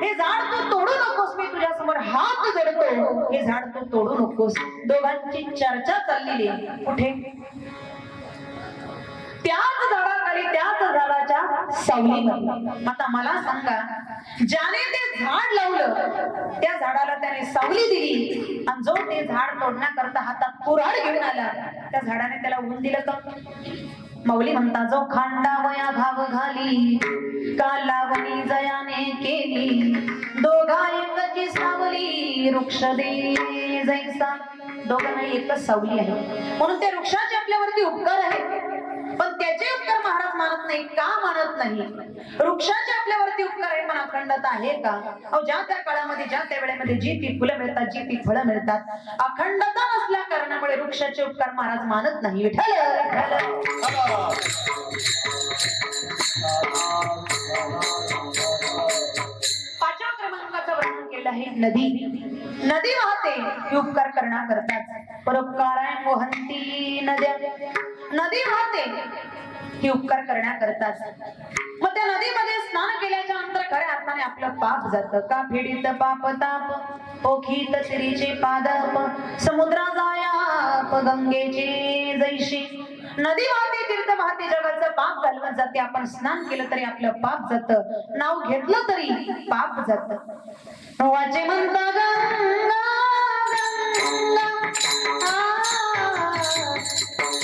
Speaker 1: हे झाड तू तोडू नकोस, मी तुझ्या समोर हात जोडतो, हे झाड तू तोडू नकोस. दोघांची चर्चा चाललेली. कुठे? त्याच झाडाखाली, त्याच झाडाच्या सावलीमध्ये. आता मला सांगा, ज्याने ते झाड लावलं त्या झाडाला त्याने सावली दिली, आणि जो ते झाड तोडण्याकरता हातात कुऱ्हाड घेऊन आला त्या झाडाने त्याला ऊन दिलं का? माऊली म्हणता, जो खांडावया घाव घाली का लावणी जयाने केली, दोघा एकची सावली वृक्ष दे जैसा. दोघांना एकच सावली आहे, म्हणून त्या वृक्षाचे आपल्यावरती उपकार आहेत. पण त्याचे उपकार महाराज मानत नाही. का मानत नाही? वृक्षाचे आपल्यावरती उपकार आहे पण अखंडता आहे का? अहो, ज्या त्या काळामध्ये, ज्या त्या वेळेमध्ये जी ती फुलं मिळतात, जी ती फळं मिळतात, अखंडता नसल्या कारणामुळे वृक्षाचे उपकार महाराज मानत नाही. विठ्ठल पाचव्या क्रमांकाचं वर्णन केलं आहे नदी. नदी वाहते ही उपकार करण्याकरताच. परोपकाराय मोहंती नद्या. नदी वाहते ही उपकार करण्याकरताच. मग त्या नदीमध्ये स्नान केल्याच्या नंतर खऱ्या अर्थाने आपलं पाप जातं. का फेडीत पाप ताप ओखीत तिरीचे पादप समुद्रा जाया गंगेचे जैशी. नदी वाहते, तीर्थ वाहते, जगाचं पाप घालवत जाते. आपण स्नान केलं तरी आपलं पाप जातं, नाव घेतलं तरी पाप जातं. वाचे म्हणता गंगा गंगा,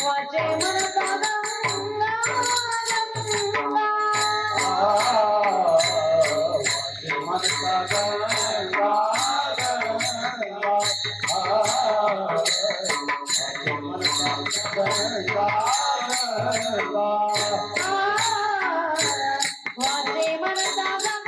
Speaker 1: वाचे म्हणता गंगा गंगा,
Speaker 2: वाचे म्हणता गंगा गंगा, वाचे म्हणता गंगा गंगा,
Speaker 1: वाचे म्हणता गंगा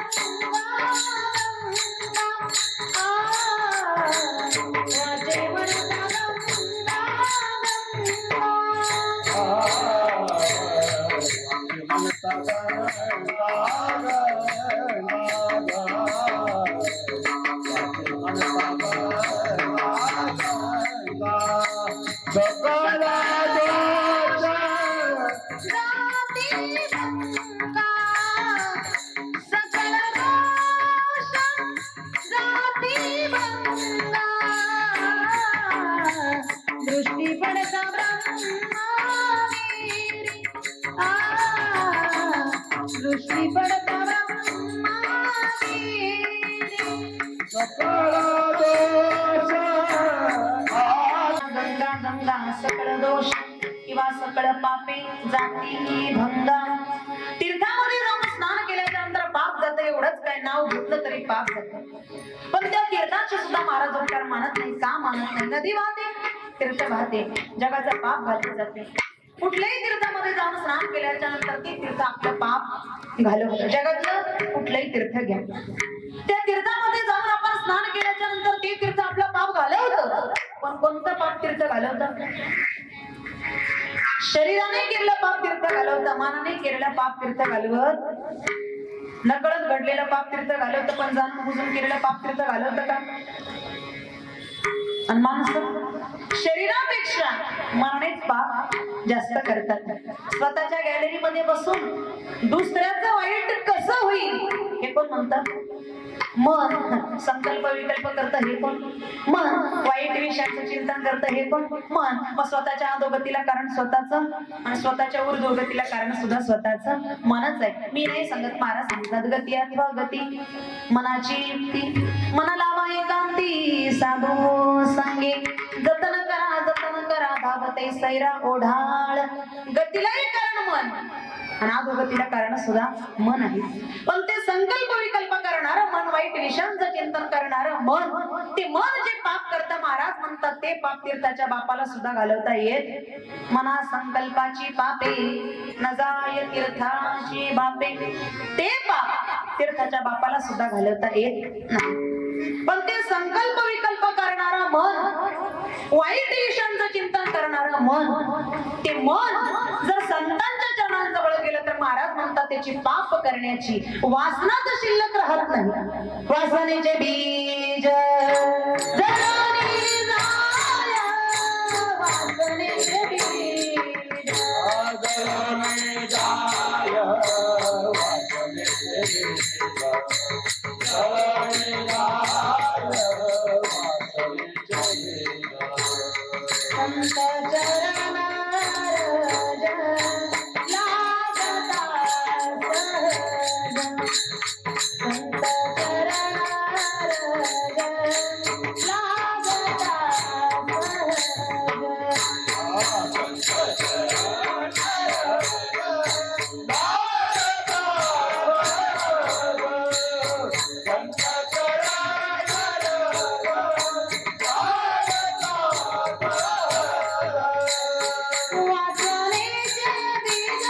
Speaker 1: दृष्टी पडता दृष्टी पडता गंगा गंगा सकळ दोष किंवा सकळ पापे जाती भंगा. तीर्थामध्ये जाऊन स्नान केल्याच्या नंतर पाप जातं, एवढंच काय, नाव घेतलं तरी पाप जातं. पण त्या तीर्थाचे सुद्धा महाराज उपकार मानत नाही. का मानत नाही? नदी वाहते, तीर्थ वाहते, जगाचा पाप घालत जाते. कुठल्याही तीर्थामध्ये जाऊन स्नान केल्याच्या नंतर ते तीर्थ आपलं पाप घालवतं. जगातलं कुठलंही तीर्थ घ्या, त्या तीर्थामध्ये जाऊन आपण स्नान केल्याच्या नंतर ते तीर्थ आपलं पाप घालवतं. पण कोणतं पाप तीर्थ घालवतं? शरीराने केलेलं पाप तीर्थ घालवतं, मनाने केलेलं पाप तीर्थ घालवत, नकळत घडलेलं पाप तीर्थ घालवतं. पण जाणून बुजून केलेलं पाप तीर्थ घालवतं का? आणि माणसं शरीरापेक्षा मनानेच पाप जास्त करतात. स्वतःच्या गॅलरीमध्ये बसून दुसऱ्याचं वाईट कसं होईल हे कोण म्हणतात? मन. संकल्प विकल्प करतं हे कोण? मन. वाईट विषयाचं चिंतन करतं हे कोण? मन. मग स्वतःच्या अधोगतीला कारण स्वतःचं आणि स्वतःच्या ऊर्ध्वगतीला कारण सुद्धा स्वतःचं मनच आहे. मी नाही सांगत, महाराज सांगतात, गती अथवा गती मनाची युक्ती, मना लावा एकांती साधू सांगे, जतन करा धावते सैरा ओढाळ. गतीलाही कारण मन आणि अधोगतीला कारण सुद्धा मन आहे. पण ते संकल्प विकल्प करणार मन, वाईट विषयांचं चिंतन करणार मन, ते मन जे पाप करतं महाराज म्हणतात ते पाप तीर्थाच्या बापाला सुद्धा घालवता येत. मना संकल्पाची पापे न जाय तीर्थाची बापे, ते पाप तीर्थाच्या बापाला सुद्धा घालवता येत नाही. पण ते संकल्प विकल्प करणारा मन, वाईट विषयांचं चिंतन करणारं मन, ते मन जर संतांच्या चरणांजवळ गेलं तर महाराज म्हणतात त्याची पाप करण्याची वासना तर शिल्लक राहत नाही. वासनेचे बीज जळाली जाय, वासनेचे बीज
Speaker 2: जळाली जाय, वासनेचे बीज
Speaker 1: वाचनेचे बीज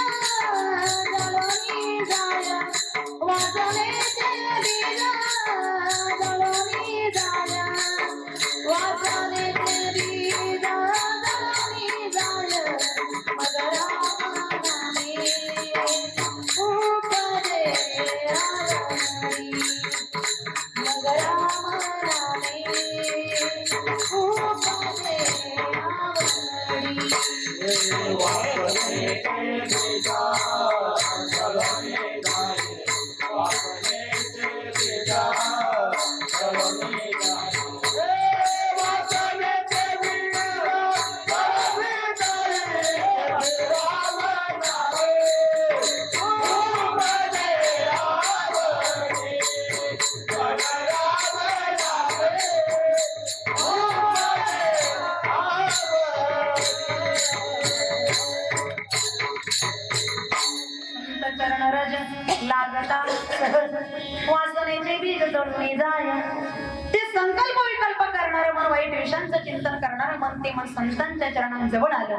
Speaker 1: जळून जाय, वाचनेचे बीज जळून जाय, वाचनेचे बीज जळून जाय, मग रामाने उपदे आवडी, मग रामाने उपदे आवडी. चरण रज लागता सहज, वासनेचे बीज जळून जाय. ते संकल्प विकल्प करणारं मन, वाईट विषयांचं चिंतन करणारं मन, ते मन संतांच्या चरणांजवळ आलं.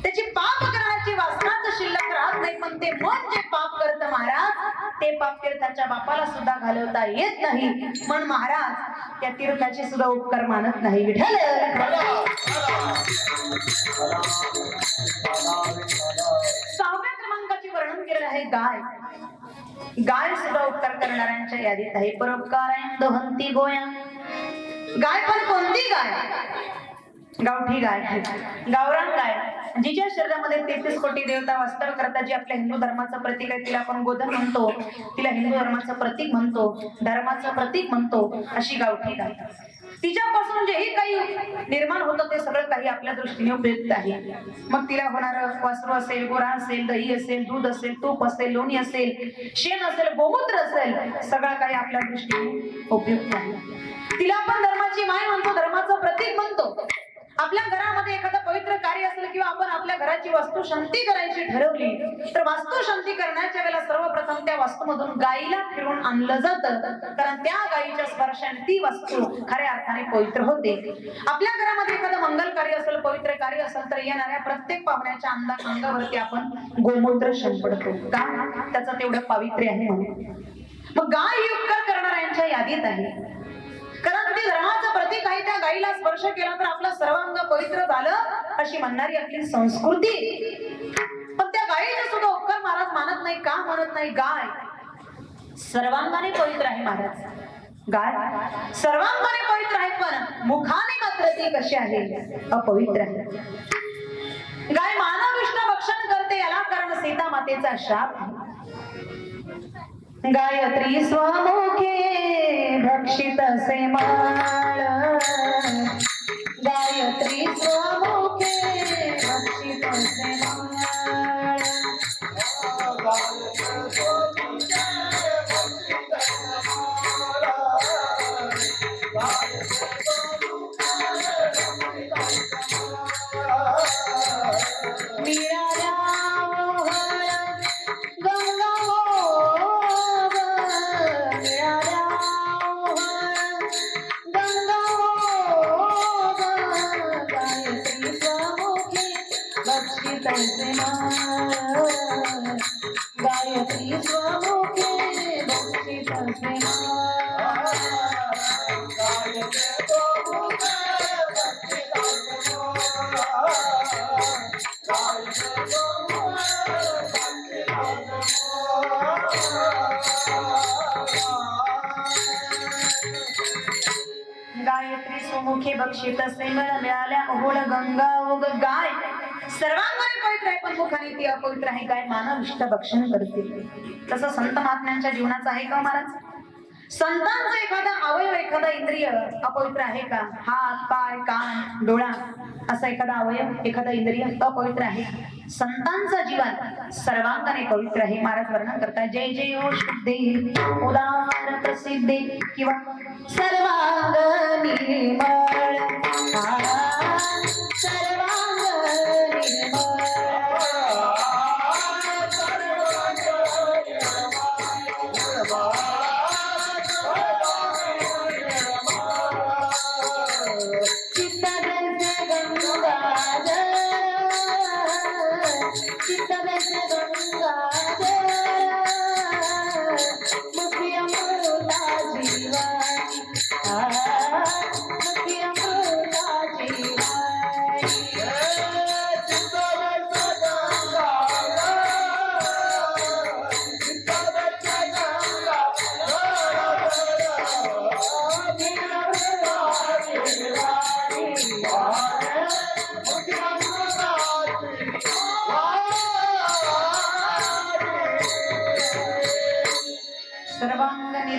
Speaker 1: त्याची पाप करण्याची वासनाच शिल्लक राहत नाही, पण ते मन जे पाप करत महाराज, ते पाप तीर्थाच्या बापाला सुद्धा घालवता येत नाही. मन महाराज त्या तीर्थाचे सुद्धा उपकार मानत नाही. विठ्ठल सहाव्या क्रमांकाचे वर्णन केलेलं आहे गाय. गाय सुद्धा उपकार करणाऱ्यांच्या यादीत आहे. परोपकारायण दोहंती गोया. गाय पण कोणती गाय? गावठी गाय, गावरान गाय, जिच्या शरीरामध्ये 33 कोटी देवता वास्तव्य करतात, जी आपल्या हिंदू धर्माचं प्रतीक आहे. तिला आपण गोधन म्हणतो, तिला हिंदू धर्माचं प्रतीक म्हणतो, धर्माचं प्रतीक म्हणतो, अशी गावठी गाय. तिच्यापासून जेही काही निर्माण होतं ते सगळं काही आपल्या दृष्टीने उपयुक्त आहे. मग तिला होणारं वासरू असेल, गोरा असेल, दही असेल, दूध असेल, तूप असेल, लोणी असेल, शेण असेल, गोमूत्र असेल, सगळं काही आपल्या दृष्टीने उपयुक्त आहे. तिला आपण धर्माची माय म्हणतो, धर्माचं प्रतीक म्हणतो. आपल्या घरामध्ये एखादं पवित्र कार्य असेल किंवा आपण आपल्या घराची वास्तू शांती करायची ठरवली, तर वास्तू शांती करण्याच्या वेळेला सर्वप्रथम त्या वास्तूमधून गायीला फिरून आणलं जातं, कारण त्या गायीच्या स्पर्शाने ती वास्तू खऱ्या अर्थाने पवित्र होते. आपल्या घरामध्ये एखादं मंगल कार्य असेल, पवित्र कार्य असेल, तर येणाऱ्या प्रत्येक पाहुण्याच्या अंगावरती आपण गोमूत्र शिंपडतो. का? त्याचं तेवढं पावित्र्य आहे म्हणून. मग गाय ही उपकार करणाऱ्यांच्या यादीत आहे, कारण ती धर्माचं प्रतीक आहे. त्या गायीला स्पर्श केला तर आपलं सर्वांग पवित्र झालं, अशी म्हणणारी आपली संस्कृती. पण त्या गायीचे सुद्धा उपकार महाराज मानत नाही. का म्हणत नाही? गाय सर्वांगाने पवित्र आहे महाराज. गाय सर्वांगाने पवित्र आहे, पण मुखाने मात्र ती कशी आहे? अपवित्र आहे. गाय मानव विष्णू भक्षण करते, याला कारण सीता मातेचा शाप. गायत्री स्वमुखे भक्षित असे माळ, गायत्री स्वमुखे भक्षित असे माळ. गायत्री स्वमुखे भक्षित असे माळ. गायत्री स्वमुखे भक्षित असे मिळाल्या ओढ गंगा ओग. गाय सर्वांगाने पवित्र आहे, पण मुखाने ती अपवित्र आहे. गाय मानव इष्ट भक्षण करते. तसं संत महात्म्यांच्या जीवनाचं आहे का महाराज? संतांचा एखादा अवयव, एखादा इंद्रिय अपवित्र आहे का? हात, पाय, कान, डोळा असा एखादा अवयव, एखादा इंद्रिय अपवित्र आहे? संतांचं जीवन सर्वांगाने पवित्र आहे. महाराज वर्णन करतात, जय जय ओ शुद्धे उदार प्रसिद्धे किंवा सर्वांग निर्मळ, सर्वांग निर्मळ.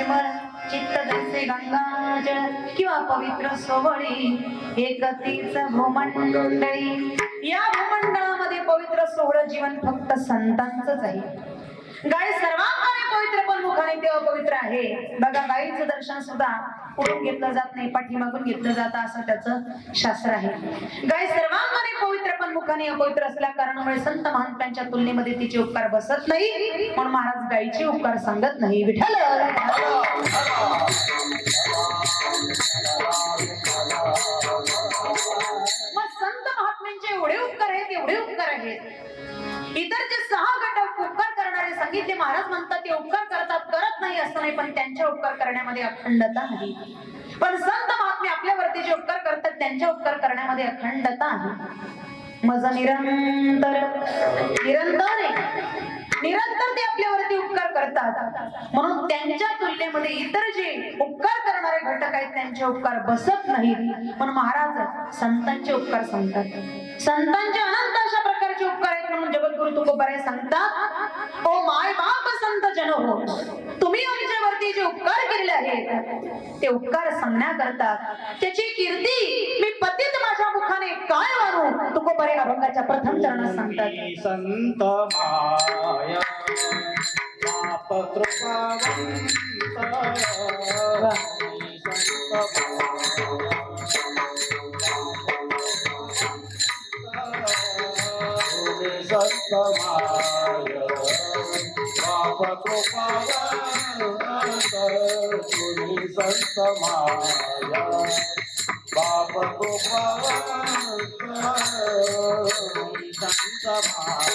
Speaker 1: निर्मळ चित्त दैसे गंगाजळ किंवा पवित्र सोहळी एकतीच भूमंडळी. या भूमंडळामध्ये पवित्र सोहळं जीवन फक्त संतांचंच आहे. गाय सर्वांमध्ये पवित्र पण मुखाने तेव्हा पवित्र आहे. बघा गायीचं दर्शन सुद्धा पुढून घेतलं जात नाही, पाठीमागून घेतलं जातं असं त्याचं शास्त्र आहे. गाय सर्वांमध्ये पवित्र पण मुखाने अपवित्र असल्या कारणामुळे संत महात्म्यांच्या तुलनेमध्ये तिचे उपकार बसत नाही, म्हणून महाराज गायीचे उपकार सांगत नाही. विठ्ठल मग संत महात्म्यांचे एवढे उपकार आहेत, एवढे उपकार आहेत. इतर जे 6 घटक उपकार करणारे सांगितले महाराज म्हणतात ते उपकार करतात, करत नाही असं नाही, पण त्यांच्या उपकार करण्यामध्ये अखंडता नाही. पण संत महात्मे आपल्यावरती जे उपकार करतात त्यांच्या उपकार करण्यामध्ये अखंडता आहे. मज निरंतर निरंतर ते आपल्यावरती उपकार करतात, म्हणून त्यांच्या तुलनेमध्ये इतर जे उपकार करणारे घटक आहेत त्यांचे उपकार बसत नाहीत, म्हणून महाराज संतांचे उपकार सांगतात. संतांचे अनंत अशा प्रकारचे उपकार आहेत, म्हणून जगद्गुरु तुकोबाराय सांगतात, ओ माय बाप संत जन हो, तुम्ही आमच्यावरती जे उपकार केलेले आहेत ते उपकार सांगण्याकरता त्याची कीर्ती मी पतित माझ्या मुखाने काय मानू, तुकोबाराय अभंगाच्या प्रथम चरणात सांगतात.
Speaker 2: संत माया बाप कृपावंत संत माया बाप कृपावंत तुम्ही संत माया बाप कृपावंत संत माया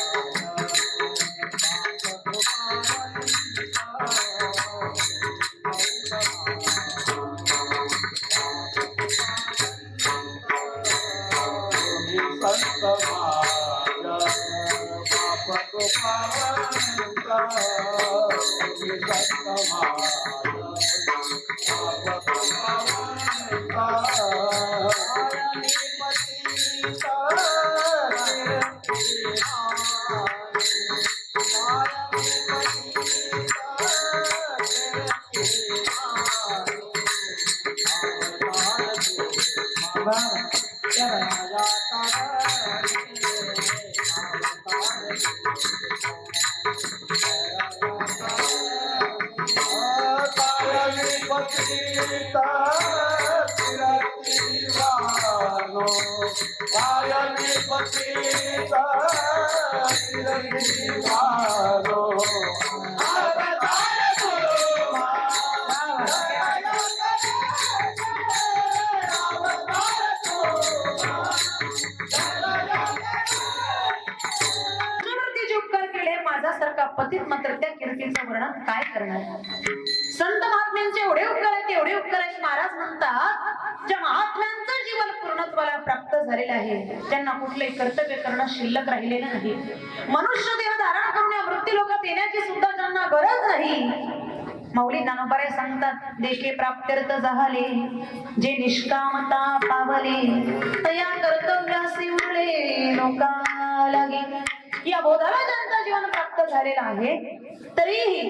Speaker 1: पतित मात्र त्या कीर्तीचं वर्णन काय करणार. संत महात्म्यांचे एवढे उपकार आहेत, एवढे उपकार आहेत. महाराज म्हणतात ज्या महात्म्यांचं जीवन पूर्णत्वाला प्राप्त झालेलं आहे, त्यांना कुठलंही कर्तव्य करणं शिल्लक राहिलेलं नाही. मनुष्य देह धारण करून या मृत्यू लोकात येण्याची सुद्धा त्यांना गरज नाही. माऊली ज्ञानोबाराय सांगतात, देखे प्राप्त्यर्थ झाले जे निष्कामता पावले तया कर्तव्यासी उरले लोका लागे. या बोधाला ज्यांचं जीवन प्राप्त झालेलं आहे तरीही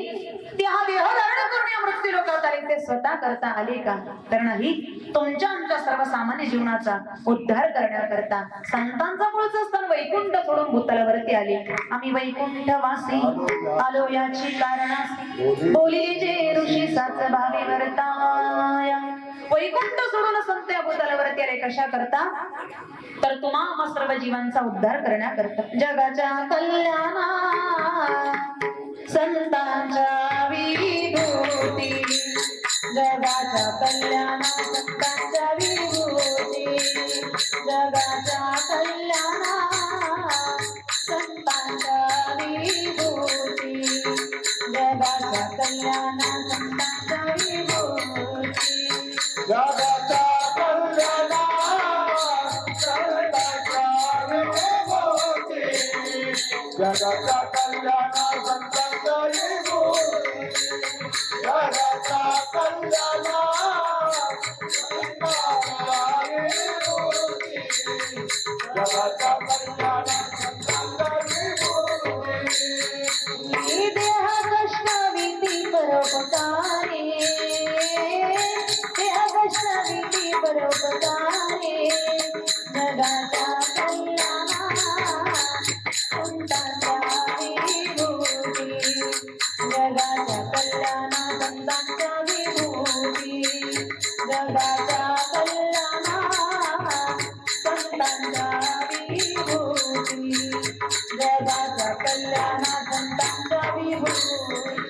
Speaker 1: ते हा देह धारण करून या मृत्यू लोकात आले, ते स्वतः करता आले का? तर नाही. तुमच्या आमच्या सर्वसामान्य जीवनाचा उद्धार करण्याकरता संतांचा मूळचं स्थान वैकुंठ सोडून भूतलावरती आले. आम्ही वैकुंठ वासी आलो याची कारणासी बोलिले जे ऋषी साच भावे वर्ताया. वैकुंठ सोडून संत या भूतलावरती आले कशा करता? तर तुम्हा सर्व जीवांचा उद्धार करण्याकरता. जगाच्या कल्याणा संतांच्या विभूती, जगाच्या कल्याणा संतांच्या विभूती, जगाच्या कल्याणा संतांच्या विभूती, जगाच्या कल्याणा संतांच्या विभूती,
Speaker 2: जगाच्या कल्याणा संतांच्या विभूती, जगाच्या कल्याणा संतांच्या विभूती, जगाच्या कल्याणा संतांच्या विभूती, जगाच्या कल्याणा संतांच्या विभूती.
Speaker 1: देह कष्ट विधी परोपकारे जगाच्या कल्याणा संतांच्या विभूती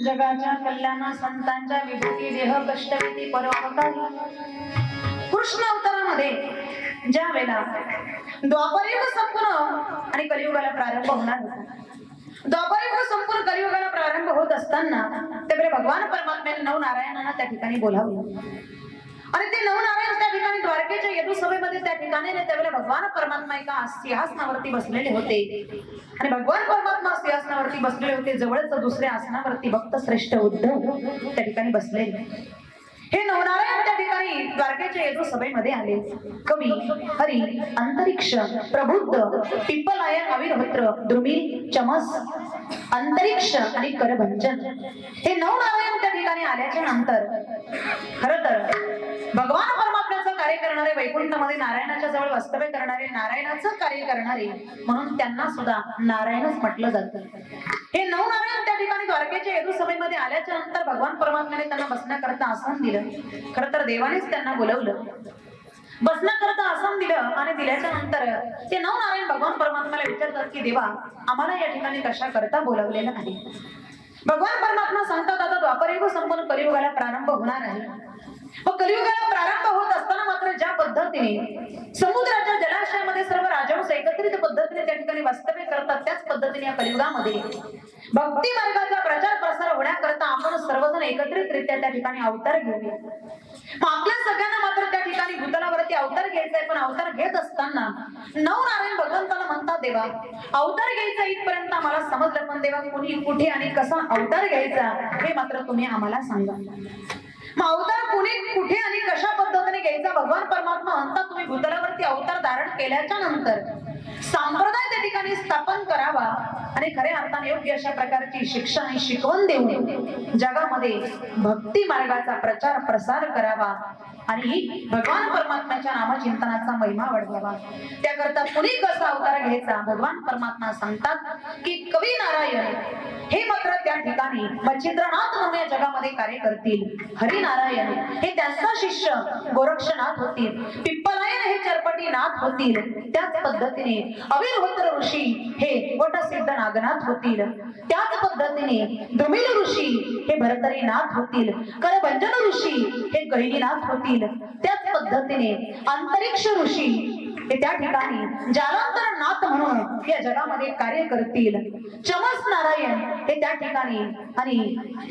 Speaker 1: जगाच्या कल्याणा संतांच्या विभूती देह कष्टविधी परोपकारी कृष्ण अवतारामध्ये ज्या वेळेला द्वापरयुग संपूर्ण आणि कलियुगाला प्रारंभ होणार होता. द्वापरयुग संपूर्ण कलियुगाला प्रारंभ होत असताना त्यावेळी भगवान परमात्म्याने नवनारायणांना त्या ठिकाणी बोलावलं आणि ते नवनारायण त्या ठिकाणी द्वारकेच्या यदू सभेमध्ये त्या ठिकाणी त्यावेळेला भगवान परमात्मा एका सिंहासनावरती बसलेले होते आणि भगवान परमात्मा सिंहासनावरती बसलेले होते. जवळच दुसऱ्या आसनावरती भक्त श्रेष्ठ उद्धव त्या ठिकाणी बसलेले. हे नवनारायण त्या ठिकाणी द्वारकेच्या यदू सभेमध्ये आले. कवी हरी अंतरिक्ष प्रबुद्ध पिप्पलायन अविरभद्र द्रुमिल चमस अंतरिक्ष आणि करभंजन हे नवनारायण त्या ठिकाणी आल्याच्या नंतर खर तर भगवान परमात्म्याचं कार्य करणारे वैकुंठामध्ये नारायणाच्या जवळ वास्तव्य करणारे नारायणाचं कार्य करणारे म्हणून त्यांना सुद्धा नारायणच म्हटलं जातं. हे नवनारायण त्या ठिकाणी द्वारकेच्या यदू सभेमध्ये आल्याच्या नंतर भगवान परमात्म्याने त्यांना बसण्याकरता आसन दिलं. खरं तर देवानेच त्यांना बोलवलं, बसण्याकरता आसन दिलं आणि दिल्याच्या नंतर ते नवनारायण भगवान परमात्म्याला विचारतात की देवा आम्हाला या ठिकाणी कशा करता बोलवलेलं आहे. भगवान परमात्मा सांगतात आता द्वापरयुग संपूर्ण कलियुगाला प्रारंभ होणार आहे. कलियुगाला प्रारंभ होत असताना मात्र ज्या पद्धतीने समुद्राच्या जलाशयामध्ये सर्व राजहंस एकत्रित पद्धतीने त्या ठिकाणी वास्तव्य करतात त्याच पद्धतीने या कलियुगामध्ये भक्ती मार्गाचा प्रचार प्रसार होण्याकरता आपण सर्वजण एकत्रितरित्या त्या ठिकाणी अवतार घेऊया. आपल्या सगळ्यांना मात्र त्या ठिकाणी भूतलावरती अवतार घ्यायचा आहे. पण अवतार घेत असताना नवनारायण भगवंताला म्हणतात देवा अवतार घ्यायचा इथपर्यंत आम्हाला समजलं पण देवा कुणी कुठे आणि कसा अवतार घ्यायचा हे मात्र तुम्ही आम्हाला सांगा. मग अवतार कुणी कुठे आणि कशा पद्धतीने घ्यायचा भगवान परमात्मा म्हणतात तुम्ही भूतलावरती अवतार धारण केल्याच्या नंतर संप्रदाय त्या ठिकाणी स्थापन करावा आणि खऱ्या अर्थाने योग्य अशा प्रकारची शिक्षा आणि शिकवण देऊन जगामध्ये भक्ती मार्गाचा प्रचार प्रसार करावा आणि भगवान परमात्म्याच्या नामचिंतनाचा महिमा वाढवावा. त्याकरता कुणी कसा अवतार घ्यायचा भगवान परमात्मा सांगतात की कवी नारायण हे मात्र त्या ठिकाणी मच्छिंद्रनाथ म्हणून या जगामध्ये कार्य करतील. हरिनारायण हे त्यांचा शिष्य गोरक्षनाथ होतील. पिप्पलायन हे चरपटीनाथ होतील. त्याच पद्धतीने अविरभद्र ऋषी हे वटसिद्ध नागनाथ होतील. त्याच पद्धतीने द्रुमिल ऋषी हे भरतरीनाथ होतील. करभंजन ऋषी हे गहिनीनाथ होतील. त्याच पद्धतीने अंतरिक्ष ऋषी हे त्या ठिकाणी जालांतर नाथ म्हणून या जगामध्ये कार्य करतील. चमस नारायण हे त्या ठिकाणी आणि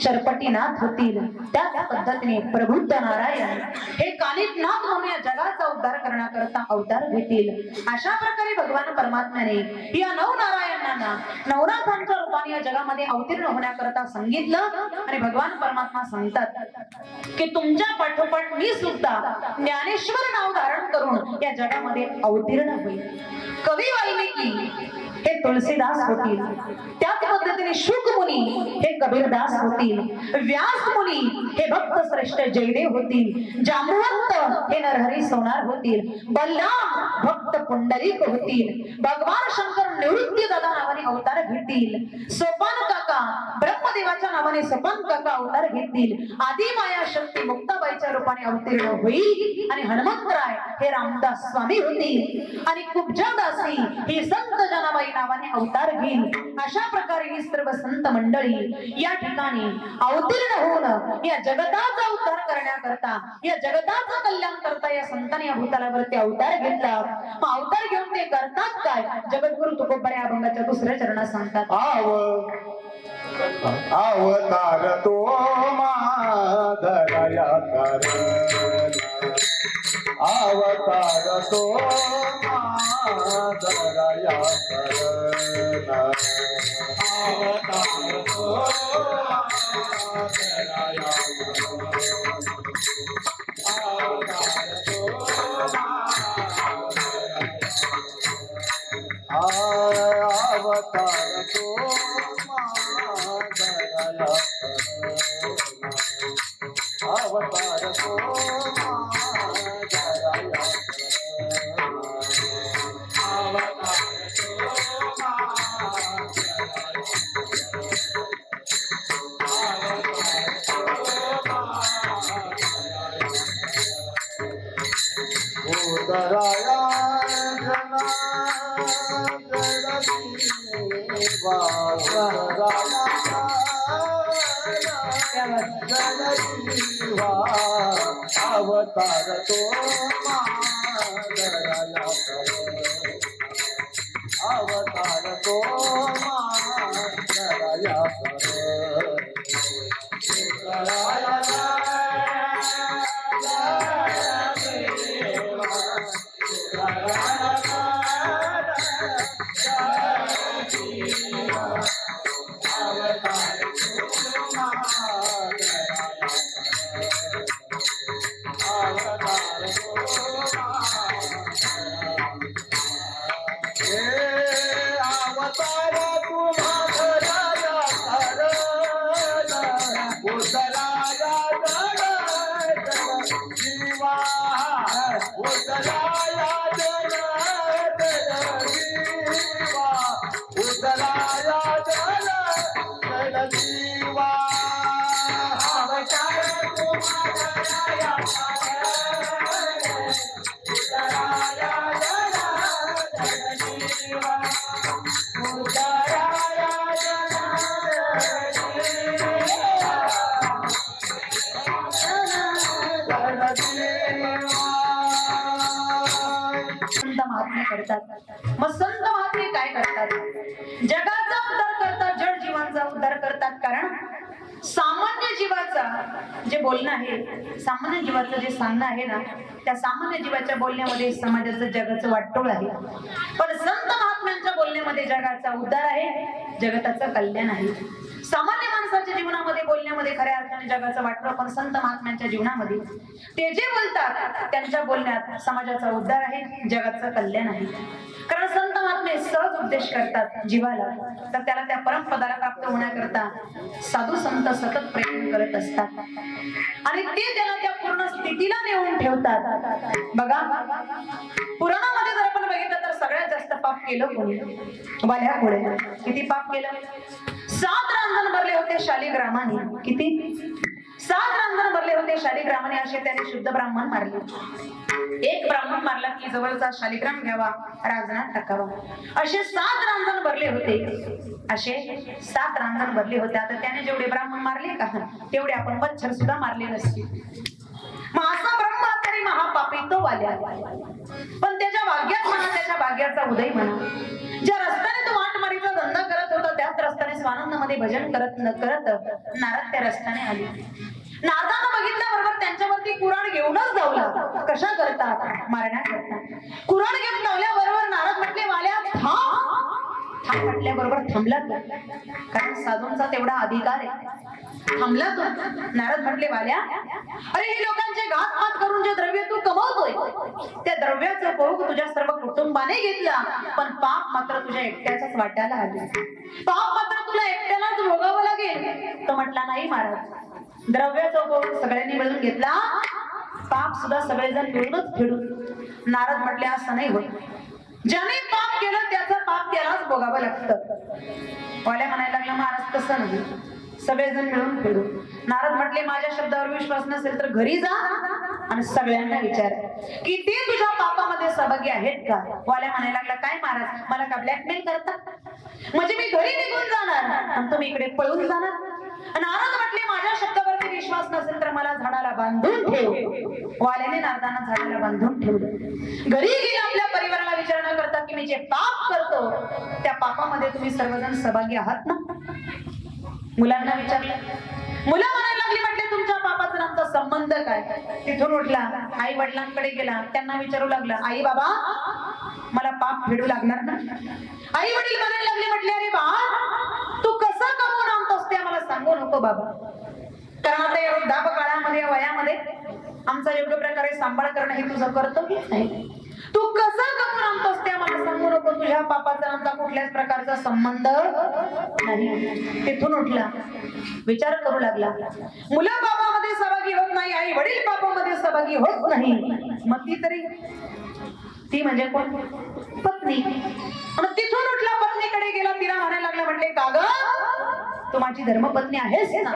Speaker 1: चरपटीनाथ होतील. त्याच पद्धतीने प्रबुद्ध नारायण हे कालिकनाथ म्हणून या जगाचा उद्धार करण्याकरता अवतार घेतील. अशा प्रकारे भगवान परमात्म्याने या नवनारायणांना नवनाथांच्या रूपाने या जगामध्ये अवतीर्ण होण्याकरता सांगितलं आणि भगवान परमात्मा सांगतात की तुमच्या पाठोपाठ मी सुद्धा ज्ञानेश्वर नाव धारण करून या जगामध्ये अवतीर्ण होईल. कवी वाल्मिकी हे तुलसीदास होतील. त्याच पद्धतीने शुक मुनी हे कबीरदास होतील. व्यास मुनी हे भक्त श्रेष्ठ जयदेव होतील. जांबुवंत हे नरहरी सोनार होतील. बलराम भक्त पुंडलिक होतील. भगवान शंकर निवृत्ती दादा नावाने अवतार घेतील. सोपान काका ब्रह्मदेवाच्या नावाने सोपान काका अवतार घेतील. आदी माया शक्ती मुक्ताबाईच्या रूपाने अवतीर्ण होईल आणि हनुमंतराय हे रामदास स्वामी होतील आणि कुब्जादासी ही संत जनाबाई नावाने अवतार घेईल. अशा प्रकारे ही सर्व संत मंडळी या ठिकाणी अवतीर्ण होऊन या जगताचा उद्धार करण्याकरता या जगताचं कल्याण करता या संतांनी या भूतलावरती अवतार घेतला. अवतार घेऊन ते करतात काय जगद्गुरु तुकोबा या अभंगाच्या दुसऱ्या चरणात सांगतात.
Speaker 2: अवतार तो माधरया अवतार तो माधरया अवतार तो माधरया उदराया जना जडजीवा उदराया जडजीवा अवतार तो मादराया अवतार तो मादराया
Speaker 1: संत महात्मे करतात. मग संत महात्मे काय करतात? जगाचा उद्धार करतात, जड जीवांचा उद्धार करतात. कारण सामान्य जीवाचा जे बोलणं आहे, सामान्य जीवाचं जे सांगणं आहे ना, त्या सामान्य जीवाच्या बोलण्यामध्ये समाजाचं जगाचं वाटोळ आहे. पण संत महात्म्यांच्या बोलण्यामध्ये जगाचा उद्धार आहे, जगताचं कल्याण आहे. सामान्य माणसाच्या जीवनामध्ये बोलण्यामध्ये खऱ्या अर्थाने जगाचं वाटोळ, पण संत महात्म्यांच्या जीवनामध्ये ते जे बोलतात त्यांच्या बोलण्यात समाजाचा उद्धार आहे, जगाचं कल्याण आहे. कारण संत महात्मे सहज उपदेश करतात जीवाला, तर त्याला त्या परमपदाला प्राप्त होण्याकरता साधू संत सतत प्रयत्न करत असतात आणि ते त्याला त्या पूर्ण स्थितीला नेऊन ठेवतात. बघा, पुराणामध्ये जर आपण बघितलं तर सगळ्यात जास्त पाप केलं कोणी? वाल्या पुढे. किती पाप केलं? 7 रांजण भरले होते शालिग्रामाने. किती? 7 रांजण भरले होते शालिग्रामाने. असे त्याने शुद्ध ब्राह्मण मारले. एक ब्राह्मण मारला की जवळचा शालिग्राम घ्यावा, रांजणात टाकावा. असे 7 रांजण भरले होते. असे 7 रांजण भरले होते. आता त्याने जेवढे ब्राह्मण मारले का, तेवढे आपण मच्छर सुद्धा मारले नसते. मग असा ब्रह्महत्यारी महापापी तो वाल्या. पण त्याच्या भाग्यात म्हणा, त्याच्या भाग्याचा उदय म्हणा, ज्या रस्त्याने तो माटमारीचा धंदा करत होता त्याच रस्त्याने स्वानंदमध्ये भजन करत न करत नारद त्या रस्त्याने आले. नारदानं बघितल्याबरोबर त्यांच्यावरती कुऱ्हाड घेऊनच धावला. कशा करता? मारण्याकरता. कुऱ्हाड घेऊन धावल्याबरोबर नारद म्हटले, वाल्या थांब. थांब म्हटल्याबरोबर थांबला तो, कारण साधूंचा तेवढा अधिकार आहे. थांबला तो. नारद म्हटले, वाल्या अरे हे लोकांचे घातपात करून जे द्रव्य तू कमवतोय, त्या द्रव्याचा भोग तुझ्या सर्व कुटुंबाने घेतला, पण पाप मात्र तुझ्या एकट्याच्याच वाट्याला आले. पाप मात्र तुला एकट्यालाच भोगावं लागेल. तो म्हटला, नाही महाराज, द्रव्याचा भोग सगळ्यांनी मिळून घेतला, पाप सुद्धा सगळेजण मिळूनच फेडू. नारद म्हटले, असं नाही होत. ज्याने पाप केलं त्याचं पाप त्यालाच भोगावं लागतं. वाल्या म्हणायला लागला, महाराज तसं नाही, सगळेजण मिळून फेडू. नारद म्हटले, माझ्या शब्दावर विश्वास नसेल तर घरी जा आणि सगळ्यांना विचार की ते तुझ्या पापामध्ये सहभागी आहेत का. वाल्या म्हणायला लागला, काय महाराज, मला का ब्लॅकमेल करता? म्हणजे मी घरी निघून जाणार आणि तुम्ही इकडे पळून जाणार? नारद म्हटले, माझ्या शब्दावरती विश्वास नसेल तर मला झाडाला बांधून ठेव. वाल्याने नारदांना झाडाला बांधून ठेवलं. घरी गेले, आपल्या परिवाराला विचारणा करतात की मी जे पाप करतो त्या पापामध्ये तुम्ही सर्वजण सहभागी आहात ना? मुलांना विचारलं. मुलं म्हणायला लागली, म्हटले तुमच्या पापाचा आमचा संबंध काय? तिथून उठला, आई वडिलांकडे गेला, त्यांना विचारू लागला, आई बाबा मला पाप फेडू लागणार ना? आई वडील म्हणायला लागले, म्हटले अरे बा तू कसं कमवून आणतोस ते आम्हाला सांगू नको बाबा, कारण आता या वृद्धाप काळामध्ये, या वयामध्ये आमचा योग्य प्रकारे सांभाळ करणं हे तुझं कर्तव्य नाही. तू कसं कमवून आणतोस ते आम्हाला सांगू नको, तुझ्या पापाचा आमचा कुठल्याच प्रकारचा संबंध नाही. तिथून उठला, विचार करू लागला. मुलं पापामध्ये सहभागी होत नाही, आई वडील पापामध्ये सहभागी होत नाही, मग ती म्हणजे कोण? पत्नी. तिथून उठला, पत्नीकडे गेला, तिला म्हणायला लागला, म्हटले का ग तू माझी धर्मपत्नी आहेस ना?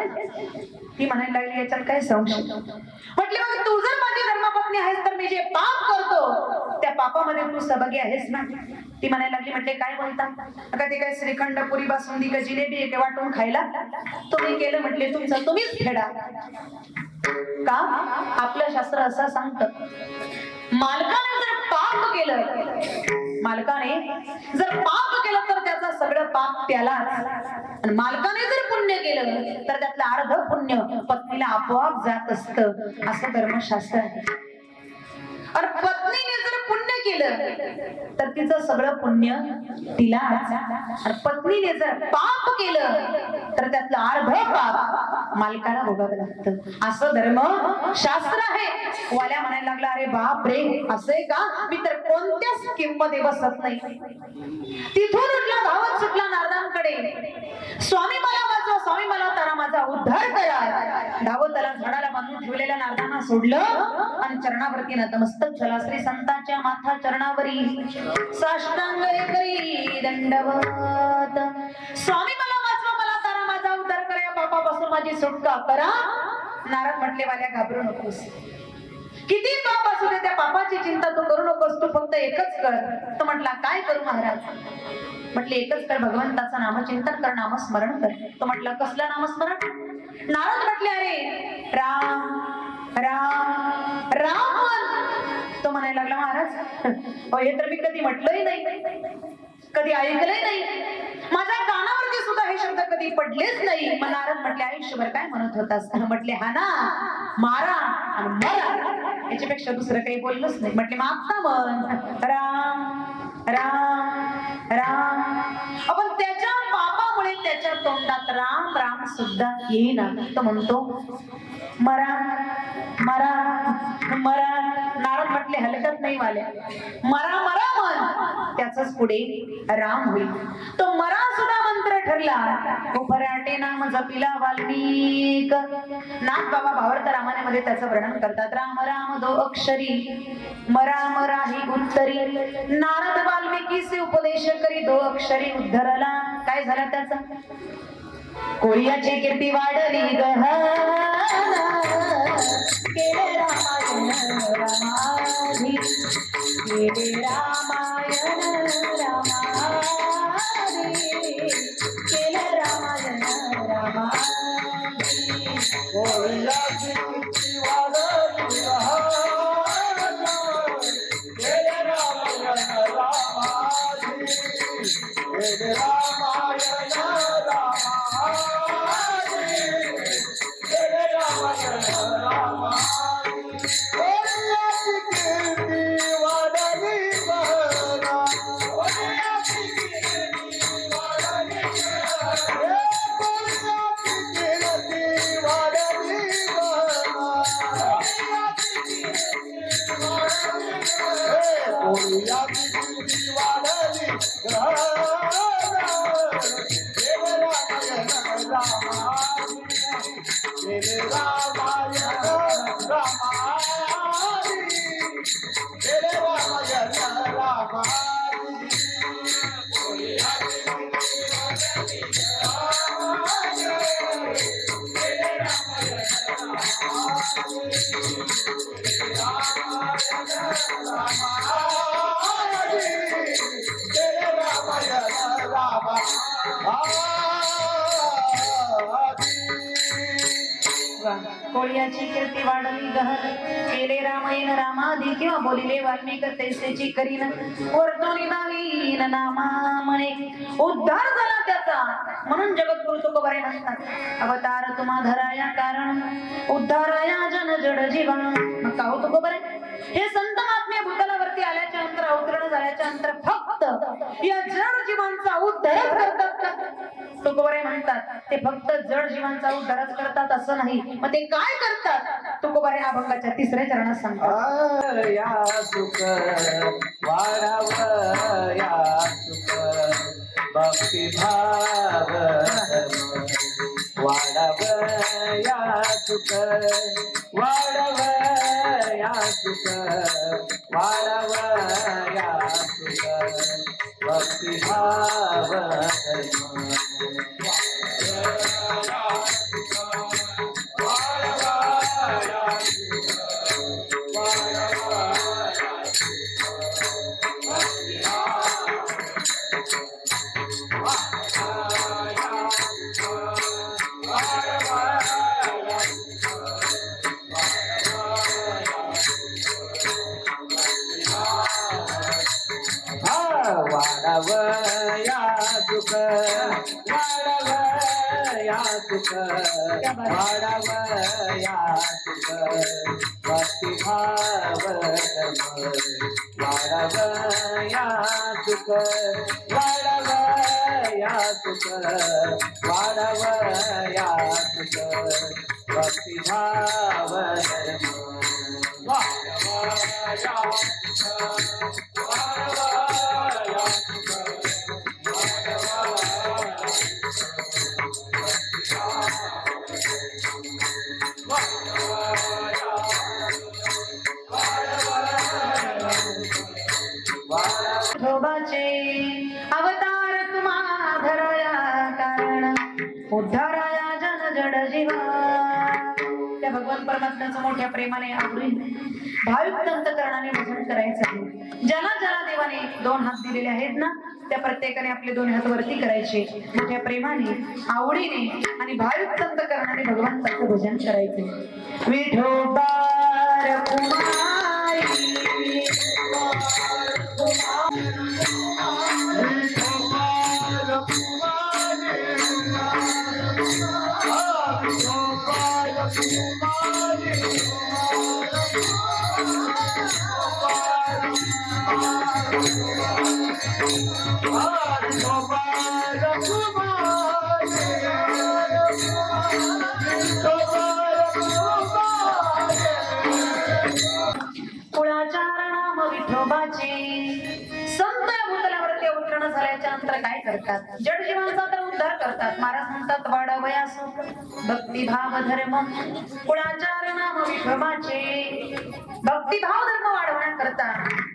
Speaker 1: ती म्हणायला लागली, याच्यात काय संशय? म्हटले, मग तू जर माझी धर्मपत्नी आहेस तर मी जे पाप करतो पापामध्ये तू सहभागी आहेस ना? ती म्हणायला लागली, म्हटले काय बोलता? का ते काय श्रीखंड पुरी बासुंदी का जिलेबी आहे वाटून खायला? तुम्ही केलं म्हटले तुमचं तुम्हीच फेडा. का? आपलं शास्त्र असं सांगतं, मालकाने जर पाप केलं, मालकाने जर पाप केलं तर त्याचं सगळं पाप त्याला, आणि मालकाने जर पुण्य केलं तर त्यातलं अर्ध पुण्य पत्नीला आपोआप जात असतं, असं धर्मशास्त्र आहे. आणि पत्नीने जर पुण्य केलं तर तिचं सगळं पुण्य तिला, आणि पत्नीने जर पाप केलं तर त्यातलं अर्ध पाप मालकाला भोगावं लागतं, असं धर्म शास्त्र आहे. वाल्या म्हणायला लागला, अरे बाप रे, असं आहे का? मी तर कोणत्याच किंमत बसत नाही. तिथून उठला, धावत सुटला नारदांकडे, स्वामी मला वाचवा, स्वामी मला तारा, माझा उद्धार करा. धावत त्याला झाडाला बांधून ठेवलेल्या नारदांना सोडलं आणि चरणावरती नतमस्तक झाला. श्री संतांच्या माथा चरणावरी साष्टांग करी दंडवत. स्वामी मला वाचवा, मला तारा, माझा उद्धार करा, या पापापासून माझी सुटका करा. नारद म्हटले, वाल्या घाबरू नकोस, किती पाप असू दे त्या पापाची चिंता तू करू नकोस, तू फक्त एकच कर. तो म्हटला, काय करू महाराज? म्हटले, एकच कर, भगवंताचं नामचिंतन कर, नामस्मरण कर. तो म्हटला, कसलं नामस्मरण? नारद म्हटले, अरे राम राम राम. तो म्हणायला लागला, महाराज हे तर मी कधी म्हटलंही नाही, कधी ऐकलंही नाही, माझ्या कानावरती सुद्धा हे शब्द कधी पडलेच नाही. मग नारद म्हटले, आयुष्यभर काय म्हणत होतास? म्हटले, हा ना, मारा आणि मरा, याच्यापेक्षा दुसरं काही बोललोच नाही. म्हटले, मग आता म्हण, राम राम राम. आपण त्याच्या पापामुळे त्याच्या तोंडात राम राम सुद्धा येईना. तो म्हणतो, मरा मरा मरा. नारद म्हटले, हलकत नाही वाल्या, मरा मरा म्हण, त्याच पुढे राम होईल. तो मरा सुद्धा मंत्र ठरला. उफराटे नाम जपिला वाल्मिक. नाथ बाबा भावार्थ रामायणामध्ये त्याचं वर्णन करतात. राम राम दो अक्षरी, मरा मरा ही उत्तरी. नारद वाल्मिकीचे उपदेश करी, दो अक्षरी उद्धरला. काय झालं त्याचा? कोळियाची कीर्ती वाढली गहना, केले रामायण रामाधी, केले रामायण रामाधी, केले रामायण रामाधी.
Speaker 2: कोळियाची कीर्ती वाढली गहना, केले रामायण रामाधी, केले रामायण रामाधी, केले रामायण रामाधी. कोळियाची कीर्ती वाढली गहना, कोळियाची कीर्ती वाढली गहना, कोळियाची कीर्ती वाढली गहना, कोळियाची कीर्ती वाढली गहना, कोळियाची कीर्ती वाढली गहना, केले रामायण रामाधी, केले रामायण रामाधी, केले रामायण रामाधी. कोळियाची कीर्ती वाढली गहना, केले रामायण रामाधी, केले रामायण रामाधी, केले रामायण रामाधी.
Speaker 1: कोळियाची कीर्ती वाढली गहन, केले रामायण रामाधी, किंवा बोलिले वाल्मिक तैसेची करीन. वर्तुनी नावीन नामा म्हणे, उद्धार झाला त्याचा. म्हणून जगद्गुरु तुकोबारे म्हणतात, अवतार तुम्हा धराया कारण, उद्धाराया जन जड जीवन. मग का हो तुकोबारे? हे संत महात्मे भूतलावरती आल्याच्या नंतर, अवतरण झाल्याच्या नंतर फक्त या जड जीवांचा उद्धार करतात का? तुकोबारे म्हणतात, ते फक्त जड जीवांचा उद्धारच करतात असं नाही. मग ते काय करतात? तुकोबारे अभंगाच्या 3ऱ्या चरणात सांगतात.
Speaker 2: या सुख वाढाव, या सुख भक्ती भाव वाढाव, या सुख वाढाव, या सुख वाढाव, या सुख भक्ती भाव वाढवया सुख वाढवया सुख वाढवया सुख भक्तिभाव धर्म वाढवया सुख वाढवया सुख वाढवया सुख भक्तिभाव धर्म वाढवया सुख वाढवया
Speaker 1: विठोबाचे अवतार तुम्हा धराया कारण उद्धाराया जन जड जीवा. त्या भगवान परमात्म्याचं मोठ्या प्रेमाने आवडीने भाविक अंतकरणाने भजन करायचं आहे. ज्याला ज्याला देवाने 2 हात दिलेले आहेत ना, त्या प्रत्येकाने आपले 2 हात वरती करायचे. मोठ्या प्रेमाने आवडीने आणि भाविक अंतकरणाने भगवंताचं भजन करायचे. विठोबा संत भूतलावरती अवतरण झाल्याच्या नंतर काय करतात? जड जीवांचा तर उद्धार करतात. महाराज म्हणतात वाढवयास भक्तिभाव धर्म कुळाचार नाम विठोबाचे. भक्तिभाव धर्म वाढवण्याकरता,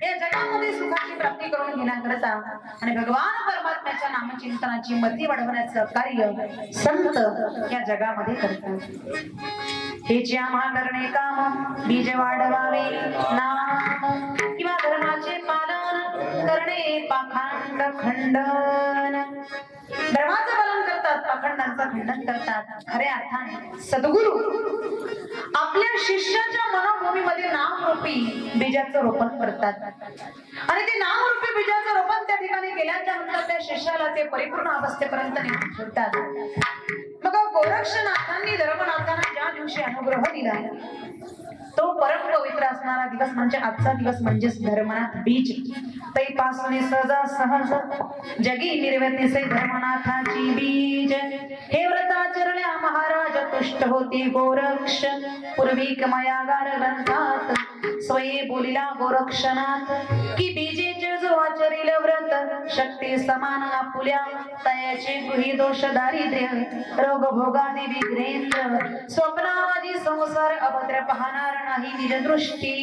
Speaker 1: या जगामध्ये सुखाची प्राप्ती करून घेण्याकरता आणि भगवान परमात्म्याच्या नामचिंतनाची मती वाढवण्याचं कार्य संत या जगामध्ये करतात. हे जे आम्हा करणे काम बीज वाढवावे नाम किंवा धर्माचे पालन करणे पाखंड खंडन. धर्माचं पालन करतात, पाखंडांचं खंडन करतात. खऱ्या अर्थाने सद्गुरु आपल्या शिष्याच्या मनोभूमीमध्ये नामरूपी बीजाचं रोपण करतात आणि ते नामरूपी बीजाचं रोपण त्या ठिकाणी केल्याच्या नंतर त्या शिष्याला ते परिपूर्ण अवस्थेपर्यंत नेऊन ठेवतात. मग गोरक्षनाथांनी धर्मनाथांना ज्या दिवशी अनुग्रह दिला तो परम पवित्र असणारा दिवस म्हणजे आजचा दिवस म्हणजेच धर्मनाथ बीज. तैपासून सहजा सहज जगी निर्वती से धर्मनाथाची बीज. हे व्रताचरण्या महाराज तुष्ट होती गोरक्ष. पूर्वी कमयागार ग्रंथात स्वये बोलिला गोरक्षनाथ की बीजेचे जो आचरिल व्रत शक्ती समान आपुल्या तयाचे गृही दोष दारिद्र्य रोग भोगादी विघ्नेंद्र स्वप्नावादी संसार अभद्र पाहणार नाही निज दृष्टी.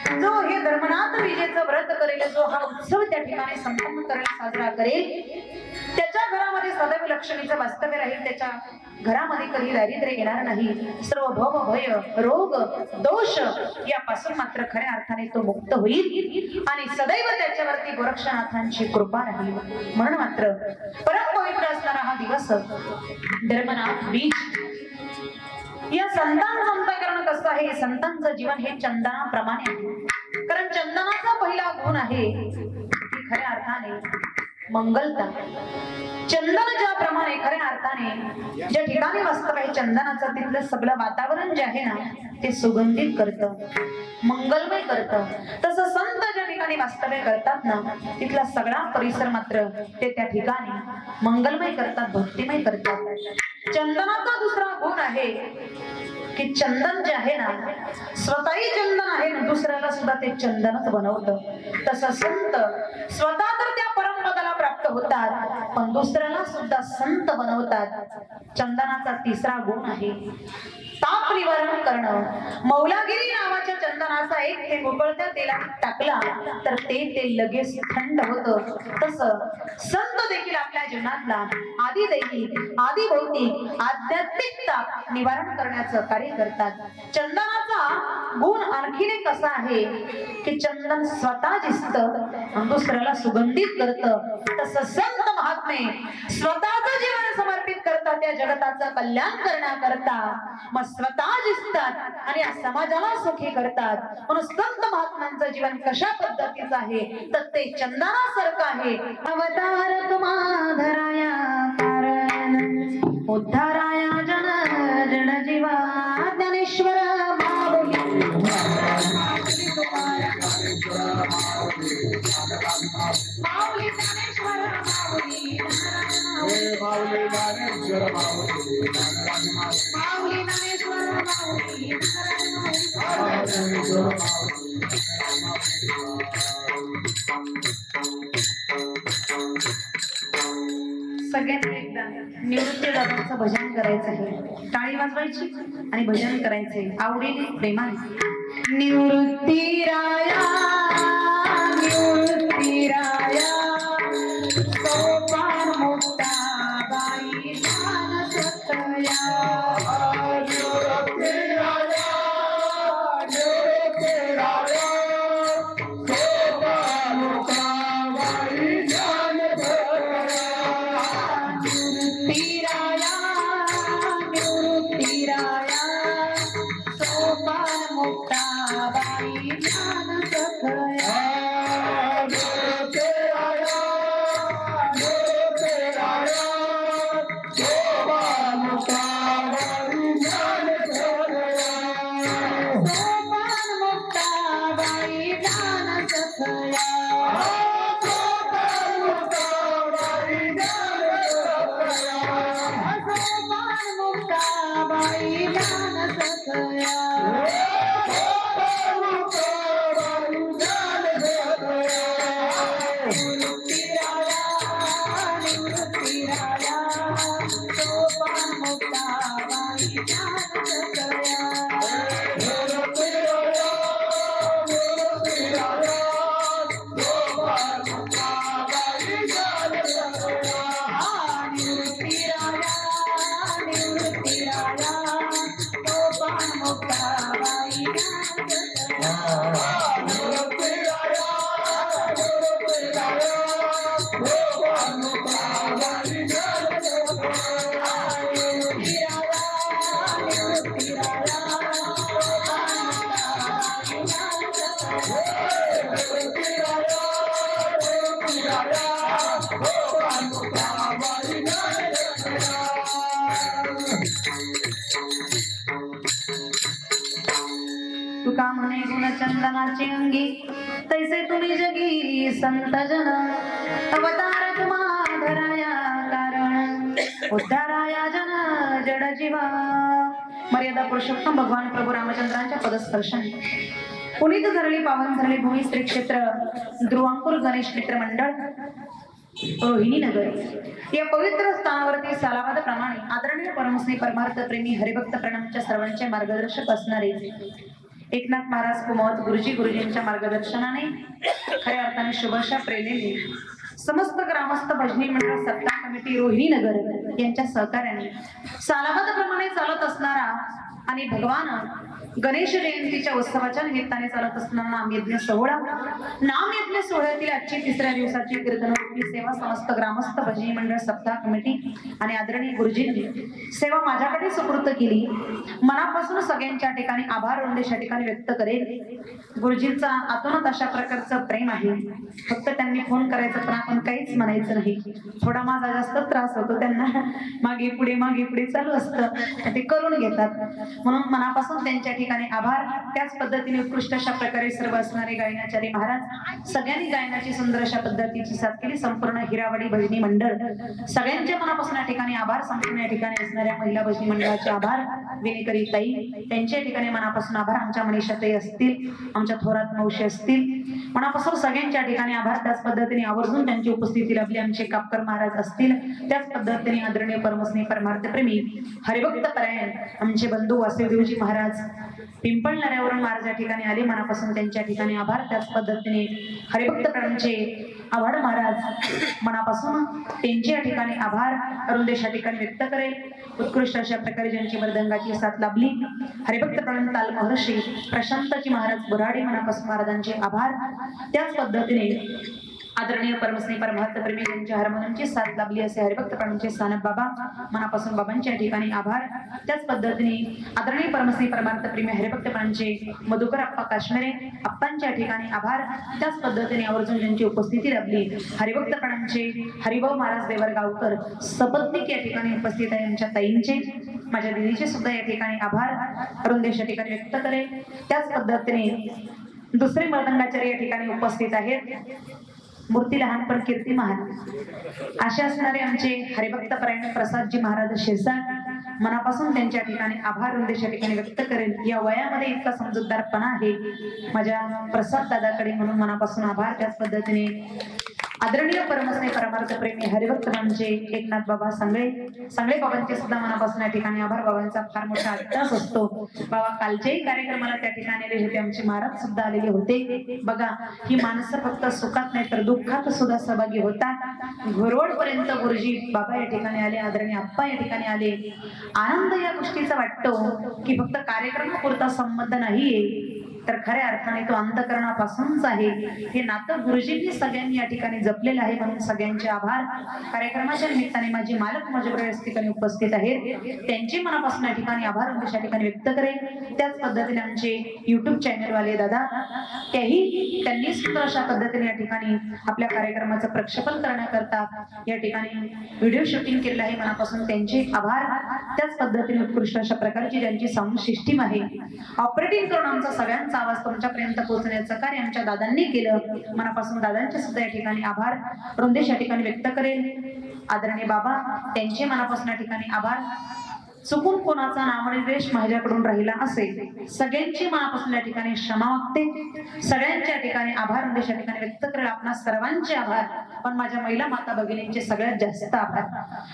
Speaker 1: जो हे धर्मनाथ विजेचं व्रत करेल, जो हा उत्सव त्या ठिकाणी संपन्न करेल, साजरा करेल, त्याच्या घरामध्ये सदैव लक्ष्मीचं वास्तव्य राहील. त्याच्या घरामध्ये कधी दारिद्र्य येणार नाही. सर्व भव भय रोग दोष यापासून मात्र खऱ्या अर्थाने तो मुक्त होईल आणि सदैव त्याच्यावरती गोरक्षनाथांची कृपा राहील. म्हणून मात्र परम पवित्र असणारा हा दिवस धर्मनाथ बीज. या संतांचं अंतःकरण कसं आहे? संतांचं जीवन हे चंदनाप्रमाणे आहे. कारण चंदनाचा पहिला गुण आहे की खऱ्या अर्थाने मंगलता. चंदन ज्याप्रमाणे खऱ्या अर्थाने ज्या ठिकाणी वास्तव आहे चंदनाचं, तिथलं सगळं वातावरण जे आहे ना ते सुगंधित करतं, मंगलमय करतं. तसं संत ज्या ठिकाणी वास्तव्य करतात ना तिथला सगळा परिसर मात्र ते त्या ठिकाणी मंगलमय करतात, भक्तिमय करतात. चंदनाचा दुसरा गुण आहे की चंदन जे आहे ना स्वतःही चंदन आहे ना दुसऱ्याला सुद्धा ते चंदनच बनवतं. तसं संत स्वतः तर त्या परमपदाला प्राप्त होतात पण दुसऱ्याला सुद्धा संत बनवतात. चंदनाचा तिसरा गुण आहे ताप निवारण करणं. मौलागिरी नावाच्या चंदनाचा एक थेंब उकळत्या तेलात टाकला तर ते लगेच थंड होतं. तसं संत देखील आपल्या जीवनातला आदी दैहिक आदी भौतिक आध्यात्मिक ताप निवारण करण्याचं कार्य करतात. चंदनाचा गुण आणखीन एक असा आहे की चंदन स्वतः दिसतं आणि दुसऱ्याला सुगंधित करतं. तसं संत महात्मे स्वतःचं जीवन समर्पित करतात त्या जगताचं कल्याण करण्याकरता. मग स्वतः दिसतात आणि या समाजाला सुखी करतात. म्हणून संत महात्म्यांचं जीवन कशा पद्धतीचं आहे तर ते चंदनासारखं आहे. अवतार तुम्हाधराया कारण उद्धाराया जन जन जीवा ज्ञानेश्वर माऊली माऊली ज्ञानेश्वर माऊली माऊली ज्ञानेश्वर माऊली सगळ्यांनी एकदा निवृत्ती दादांचं भजन करायचं आहे. टाळी वाजवायची आणि भजन करायचंय आवडीने प्रेमाने. निवृत्ती राया निवृत्ती राया सोपान मुक्ता बाई ज्ञान सतया. निवृत्ती राया निवृत्ती राया सोपान मुक्ता बाई ज्ञान तुका म्हणे गुणचंदनाची अंगी तैसे तुम्ही जगी संत जन. अवतार तुम्हाधराया कारण उद्धाराया जन जड जीवा. मर्यादा पुरुषोत्तम भगवान प्रभू रामचंद्रांच्या पदस्पर्शाने पुनीत झालेली पावन झालेली भूमी श्री क्षेत्र ध्रुवांकुर गणेश मित्र मंडळ रोहिणी नगर या पवित्र स्थानावरती सालाबाद प्रमाणे आदरणीय परमश्री परमार्थ प्रेमी हरिभक्त प्रणामच्या सर्वांचे मार्गदर्शक असणारे एकनाथ महाराज कुमावत गुरुजींच्या मार्गदर्शनाने खऱ्या अर्थाने शुभशा प्रेरणेने समस्त ग्रामस्थ भजनी मंडळ सत्ता कमिटी रोहिणी नगर यांच्या सहकार्याने सालाबाद प्रमाणे चालत असणारा आणि भगवान गणेश जयंतीच्या उत्सवाच्या निमित्ताने चालत असणारा नामयज्ञ सोहळा. नामयज्ञ सोहळ्यातील आजची तिसऱ्या दिवसाची कीर्तनोक्ती सेवा समस्त ग्रामस्थ भजनी मंडळ सप्ताह कमिटी आणि आदरणीय गुरुजींनी सेवा माझ्याकडे सुपूर्द केली. मनापासून सगळ्यांच्या ठिकाणी आभार वंदेशा ठिकाणी व्यक्त करेल. गुरुजींचा आतूनच अशा प्रकारचं प्रेम आहे. फक्त त्यांनी फोन करायचं पण आपण काहीच म्हणायचं नाही. थोडा माझा जास्त त्रास होतो त्यांना मागे पुढे चालू असतं ते करून घेतात. म्हणून मनापासून त्यांच्या ठिकाणी आभार. त्याच पद्धतीने उत्कृष्ट अशा प्रकारे सर्व असणारे गायनाचार्य महाराज सगळ्यांनी गायनाची सुंदर अशा पद्धतीची साथ केली. संपूर्ण हिरावाडी भजनी मंडळ सगळ्यांच्या मनापासून या ठिकाणी आभार. संपूर्ण या ठिकाणी असणाऱ्या महिला भजनी मंडळाचे आभार. विनेकरी ताई त्यांच्या ठिकाणी मनापासून आभार. आमच्या मनीषाताई असतील, आमच्या थोरात मावशी असतील, मनापासून सगळ्यांच्या ठिकाणी आभार. त्याच पद्धतीने आवर्जून त्यांची उपस्थिती लाभली आमचे कापकर महाराज असतील. त्याच पद्धतीने आदरणीय परमस्नेही परमार्थ प्रेमी हरिभक्त परायण आमचे बंधू वासुदेवजी महाराज पिंपळनेऱ्यावरून महाराज या ठिकाणी आले, मनापासून त्यांच्या ठिकाणी आभार. त्याच पद्धतीने हरिभक्त प्राणांचे आभार महाराज, मनापासून त्यांचे या ठिकाणी आभार अरुंदेश या ठिकाणी व्यक्त करेल. उत्कृष्ट अशा प्रकारे ज्यांची मृदंगाची साथ लाभली हरिभक्त प्राण ताल महर्षी प्रशांतजी महाराज बोराडे, मनापासून महाराजांचे आभार. त्याच पद्धतीने आदरणीय परमस्नेही परमार्थ प्रेमी यांच्या हार्मोनियमची साथ लाभली असे हरिभक्त प्राणांचे सानप बाबा, मनापासून बाबांच्या ठिकाणी आभार. त्याच पद्धतीने आदरणीय परमस्नेही परमार्थ प्रेमी हरिभक्त प्राणांचे मधुकर अप्पा काश्मीरे अप्पांच्या ठिकाणी आभार. त्याच पद्धतीने आवर्जून ज्यांची उपस्थिती लाभली हरिभक्त प्राणांचे हरिभाऊ महाराज देवरगावकर सपत्नीक या ठिकाणी उपस्थित आहे, यांच्या ताईंचे माझ्या दिदीचे सुद्धा या ठिकाणी आभार अरुंदेश या ठिकाणी व्यक्त करेल. त्याच पद्धतीने दुसरे मृदंगाचार्य या ठिकाणी उपस्थित आहेत, मूर्ती लहान पण कीर्ती महान असे असणारे आमचे हरिभक्त परायण प्रसादजी महाराज शिरसाट, मनापासून त्यांच्या ठिकाणी आभार अरुंदेश या ठिकाणी व्यक्त करेल. या वयामध्ये इतका समजूतदारपणा आहे माझ्या प्रसाद दादाकडे, म्हणून मनापासून आभार. त्याच पद्धतीने आदरणीय परमस्नेही परमार्थ प्रेमी हरिभक्त म्हणजे एकनाथ बाबा सांगळे बाबांचे सुद्धा मनापासून या ठिकाणी आभार. बाबांचा फार मोठा अट्टास असतो. बाबा कालच्याही कार्यक्रमाला त्या ठिकाणी आले होते, आमचे महाराज सुद्धा आलेले होते. बघा ही माणसं फक्त सुखात नाही तर दुःखात सुद्धा सहभागी होतात. घोरवड पर्यंत गुरुजी बाबा या ठिकाणी आले, आदरणीय आप्पा या ठिकाणी आले. आनंद या गोष्टीचा वाटतो की फक्त कार्यक्रमापुरता संबंध नाहीये, तर खऱ्या अर्थाने तो अंतःकरणापासूनच आहे. हे नातं गुरुजींनी सगळ्यांनी या ठिकाणी जपलेलं आहे, म्हणून सगळ्यांचे आभार. कार्यक्रमाच्या निमित्ताने माझे मालक माझ्याबरोबर या ठिकाणी उपस्थित आहेत, त्यांचे मनापासून या ठिकाणी आभार या ठिकाणी व्यक्त करेल. त्याच पद्धतीने आमचे युट्यूब चॅनल वाले दादा त्यांनी सुद्धा अशा पद्धतीने या ठिकाणी आपल्या कार्यक्रमाचं प्रक्षेपण करण्याकरता या ठिकाणी व्हिडिओ शूटिंग केलेलं आहे, मनापासून त्यांचे आभार. त्याच पद्धतीने उत्कृष्ट अशा प्रकारची ज्यांची साऊंड सिस्टीम आहे, ऑपरेटिंग करून आमचा सगळ्यांचा आवाज तुमच्यापर्यंत पोहोचण्याचं कार्य आमच्या दादांनी केलं, मनापासून दादांचे सुद्धा या ठिकाणी आभार अरुंदेश या ठिकाणी व्यक्त करेल. आदरणीय बाबा त्यांचे मनापासून या ठिकाणी आभार. चुकून कोणाचा नामनिर्देश माझ्याकडून राहिला असेल सगळ्यांची मनापासून या ठिकाणी क्षमा मागते. सगळ्यांच्या ठिकाणी आभार अरुंदेश या ठिकाणी व्यक्त करेल. आपणा सर्वांचे आभार, पण माझ्या महिला माता भगिनींचे सगळ्यात जास्त आभार,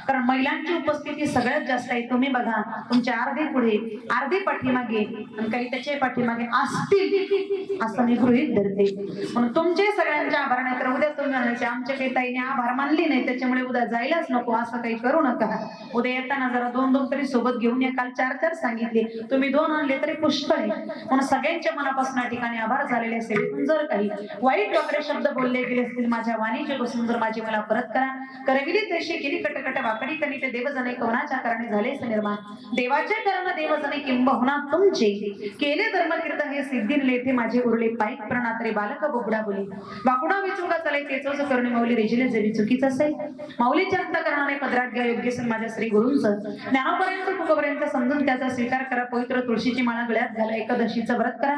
Speaker 1: कारण महिलांची उपस्थिती सगळ्यात जास्त आहे. तुम्ही बघा तुमच्या अर्धे पुढे अर्धे पाठीमागे आणि काही त्याचे पाठीमागे असतील असं मी गृहीत धरते, म्हणून तुमचे सगळ्यांचे आभार. नाही तर उद्या तुम्ही म्हणायचे आमच्या काही ताईने आभार मानली नाही त्याच्यामुळे उद्या जायलाच नको, असं काही करू नका. उद्या येताना जरा दोन तरी सोबत घेऊन या. काल 4 सांगितले, तुम्ही 2 आणले तरी पुष्कळ आहे. म्हणून सगळ्यांच्या मनापासून या ठिकाणी आभार झालेले असेल. जर काही वाईट वगैरे शब्द बोलले गेले असतील माझ्या वाणीचे बसून जर माझी मला परत करा. करविली तशी केली कटकट वाकडी कणी ते देवजने कवनाच्या कारणे झाले निर्माण. देवाचे करण देवजने किंबहुना तुमचे केले धर्म कीर्तन हे सिद्धीले ते माझे उरले पायी प्रणातरे बालक बोबडा बोली वाकुडा विचुका चाले तेचोच करणे माऊली रेजिले जरी चुकीच असेल. माऊलीच्या अंतकरणाने पदरात घ्या योग्य सण माझ्या श्री गुरूंचं ज्ञानापर्यंत तुकोपर्यंत समजून त्याचा स्वीकार करा. पवित्र तुळशीची माळा गळ्यात घाला, एकादशीचं व्रत करा,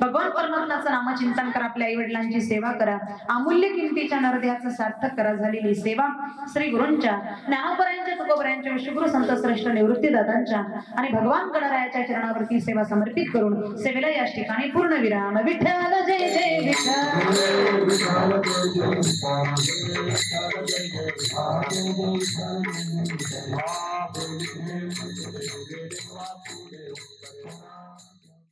Speaker 1: भगवान परमात्म्याचं नामचिंतन करा, आपल्या आई वडिलांची सेवा करा, अमूल्य किमतीच्या नरदेहाचं सार्थक करा. झालेली सेवा श्री गुरूंच्या ज्ञानोपर्यंत तुकोपर्यंत विश्वगुरु संत श्रेष्ठ निवृत्ती दादांच्या आणि भगवान गणरायाच्या चरणावरती सेवा समर्पित करून सेवेला या ठिकाणी पूर्ण विराम. विठ्ठल जय जय विठ्ठल.